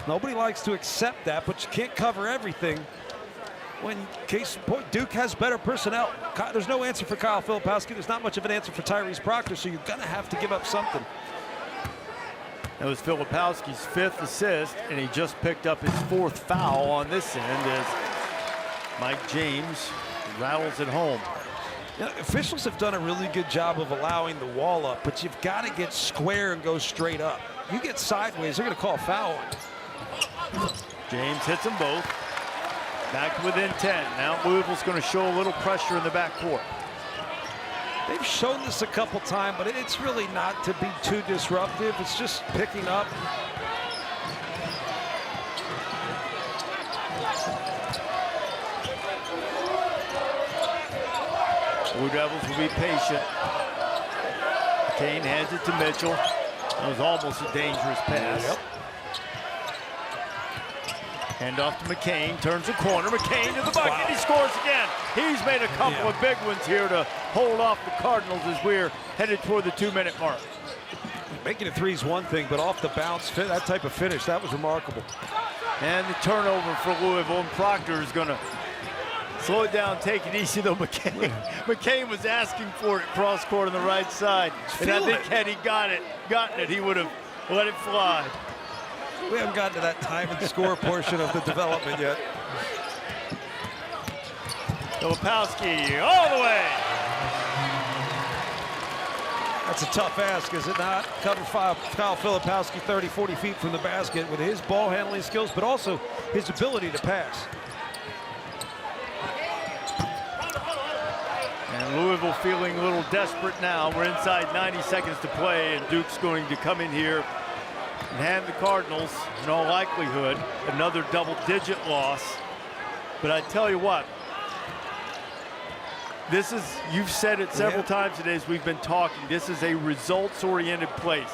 Nobody likes to accept that, but you can't cover everything. When case in point, Duke has better personnel. There's no answer for Kyle Filipowski. There's not much of an answer for Tyrese Proctor, so you're going to have to give up something. That was Filipowski's 5th assist, and he just picked up his 4th foul on this end as Mike James rattles it home. Yeah, officials have done a really good job of allowing the wall up, but you've got to get square and go straight up. You get sideways, they're going to call a foul. James hits them both. Back within 10. Now Louisville's going to show a little pressure in the backcourt. They've shown this a couple times, but it's really not to be too disruptive. It's just picking up. Blue Devils will be patient. Kane hands it to Mitchell. That was almost a dangerous pass. Yep. Hand off to McCain, turns the corner. McCain to the bucket, wow. He scores again. He's made a couple of big ones here to hold off the Cardinals as we're headed toward the 2-minute mark. Making a 3 is one thing, but off the bounce, that type of finish, that was remarkable. And the turnover for Louisville, and Proctor is going to slow it down, take it easy though. McCain was asking for it cross court on the right side, and I think had he gotten it, he would have let it fly. We haven't gotten to that time and score portion of the development yet. Filipowski all the way. That's a tough ask, is it not? Cover Kyle Filipowski 30, 40 feet from the basket with his ball handling skills, but also his ability to pass. And Louisville feeling a little desperate now. We're inside 90 seconds to play, and Duke's going to come in here and hand the Cardinals, in all likelihood, another double-digit loss. But I tell you what, this is, you've said it several times today as we've been talking, this is a results-oriented place.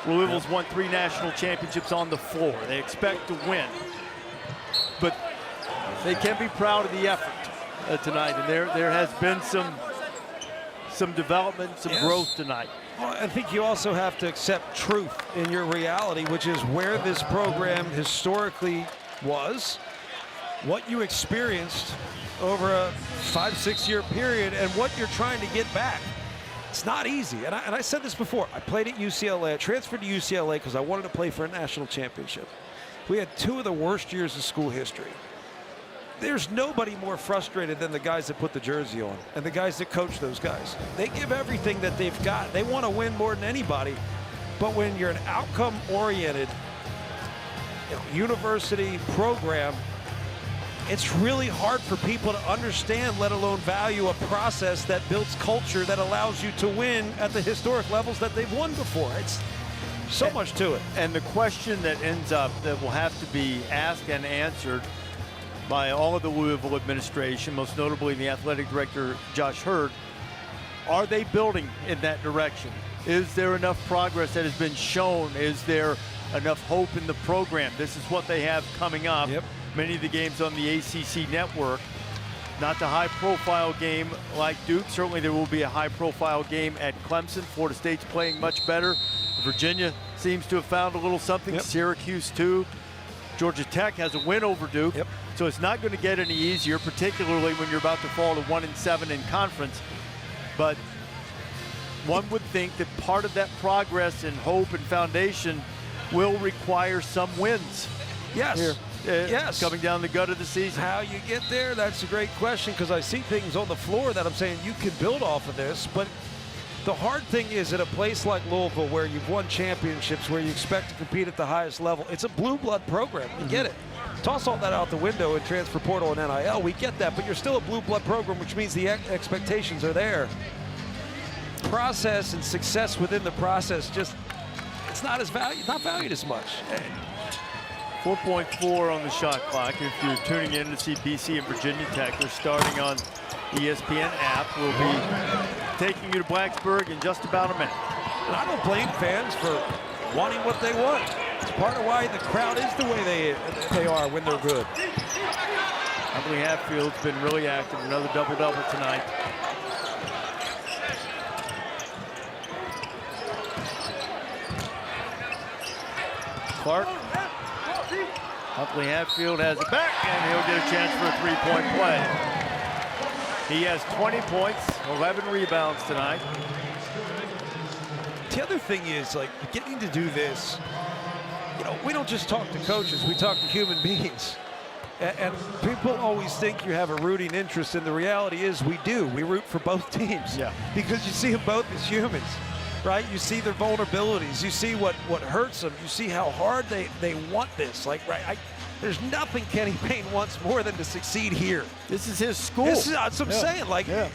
Louisville's won 3 national championships on the floor. They expect to win. But they can be proud of the effort tonight, and there has been some development, some growth tonight. Well, I think you also have to accept truth in your reality, which is where this program historically was, what you experienced over a 5-6 year period, and what you're trying to get back. It's not easy, and I said this before. I played at UCLA. I transferred to UCLA because I wanted to play for a national championship. We had 2 of the worst years of school history. There's nobody more frustrated than the guys that put the jersey on and the guys that coach those guys. They give everything that they've got. They want to win more than anybody. But when you're an outcome-oriented university program, it's really hard for people to understand, let alone value a process that builds culture that allows you to win at the historic levels that they've won before. It's so much to it. And the question that ends up that will have to be asked and answered by all of the Louisville administration, most notably the athletic director, Josh Hurd, are they building in that direction? Is there enough progress that has been shown? Is there enough hope in the program? This is what they have coming up. Yep. Many of the games on the ACC network. Not the high-profile game like Duke. Certainly there will be a high-profile game at Clemson. Florida State's playing much better. Virginia seems to have found a little something. Syracuse too. Georgia Tech has a win over Duke. So it's not going to get any easier, particularly when you're about to fall to 1-7 in conference. But one would think that part of that progress and hope and foundation will require some wins. Yes. Yes. Coming down the gut of the season. How you get there, that's a great question, because I see things on the floor that I'm saying you can build off of this. But the hard thing is at a place like Louisville where you've won championships, where you expect to compete at the highest level, it's a blue blood program. You get it. Toss all that out the window in transfer portal and NIL. We get that, but you're still a blue blood program, which means the expectations are there. Process and success within the process just, it's not valued as much. 4.4 on the shot clock. If you're tuning in to see BC and Virginia Tech, they're starting on ESPN app. We'll be taking you to Blacksburg in just about a minute. And I don't blame fans for wanting what they want. It's part of why the crowd is the way they are when they're good. Huntley Hatfield's been really active. Another double-double tonight. Clark. Huntley Hatfield has it back, and he'll get a chance for a three-point play. He has 20 points, 11 rebounds tonight. The other thing is, like, getting to do this, you know, we don't just talk to coaches, we talk to human beings. And people always think you have a rooting interest, and the reality is we do. We root for both teams. Yeah. Because you see them both as humans, right? You see their vulnerabilities. You see what hurts them. You see how hard they want this. Like, right, there's nothing Kenny Payne wants more than to succeed here. This is his school. That's what I'm saying. Like, yeah.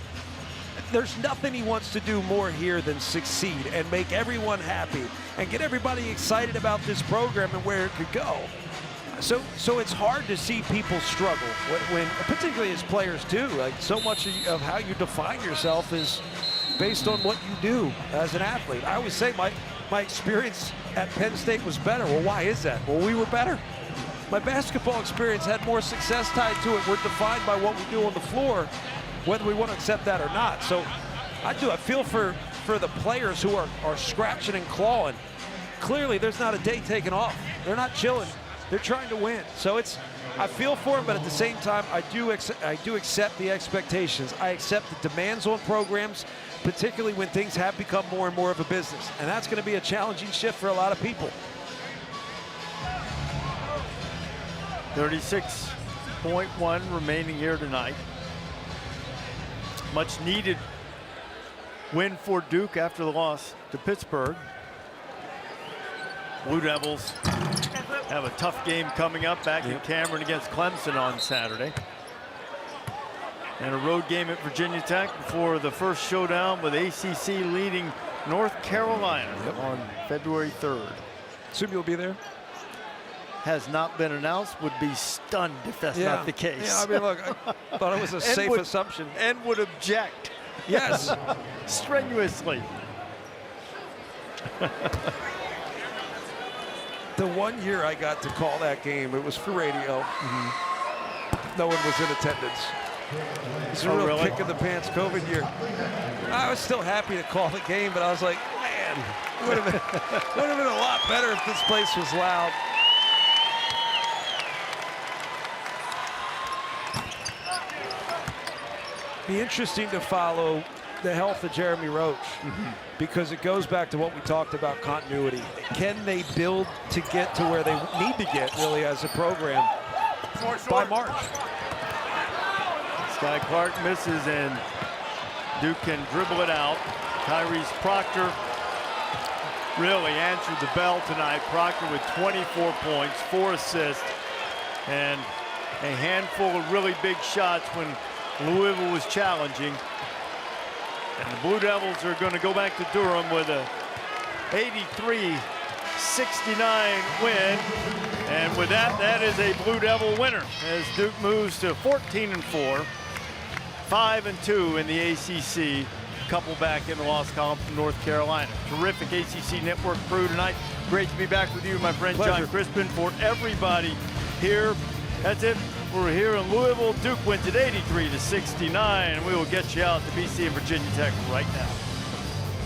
There's nothing he wants to do more here than succeed and make everyone happy and get everybody excited about this program and where it could go. So it's hard to see people struggle when particularly as players too. Like, so much of how you define yourself is based on what you do as an athlete. I always say my experience at Penn State was better. Well, why is that? Well, we were better. My basketball experience had more success tied to it. We're defined by what we do on the floor, whether we want to accept that or not. So I feel for the players who are scratching and clawing. Clearly, there's not a day taken off. They're not chilling. They're trying to win. So I feel for them, but at the same time, I do accept the expectations. I accept the demands on programs, particularly when things have become more and more of a business. And that's going to be a challenging shift for a lot of people. 36.1 remaining here tonight. Much needed win for Duke after the loss to Pittsburgh. Blue Devils have a tough game coming up back in Cameron against Clemson on Saturday. And a road game at Virginia Tech before the first showdown with ACC leading North Carolina on February 3rd. Assume you'll be there? Has not been announced. Would be stunned if that's not the case. Yeah, I mean, look, I thought it was a safe assumption. And would object. Yes. Strenuously. The one year I got to call that game, it was for radio. No one was in attendance. It's a real kick in the pants COVID year. I was still happy to call the game, but I was like, man, it would have been a lot better if this place was loud. Be interesting to follow the health of Jeremy Roach, because it goes back to what we talked about, continuity. Can they build to get to where they need to get, really, as a program by March? Sky Clark misses, and Duke can dribble it out. Tyrese Proctor really answered the bell tonight. Proctor with 24 points, 4 assists, and a handful of really big shots when Louisville was challenging. And the Blue Devils are going to go back to Durham with a 83-69 win. And with that, that is a Blue Devil winner as Duke moves to 14-4, 5-2 in the ACC. Couple back in the loss column from North Carolina. Terrific ACC Network crew tonight. Great to be back with you, my friend John Crispin. For everybody here, that's it. We're here in Louisville. Duke wins at 83-69, and we will get you out to BC and Virginia Tech right now.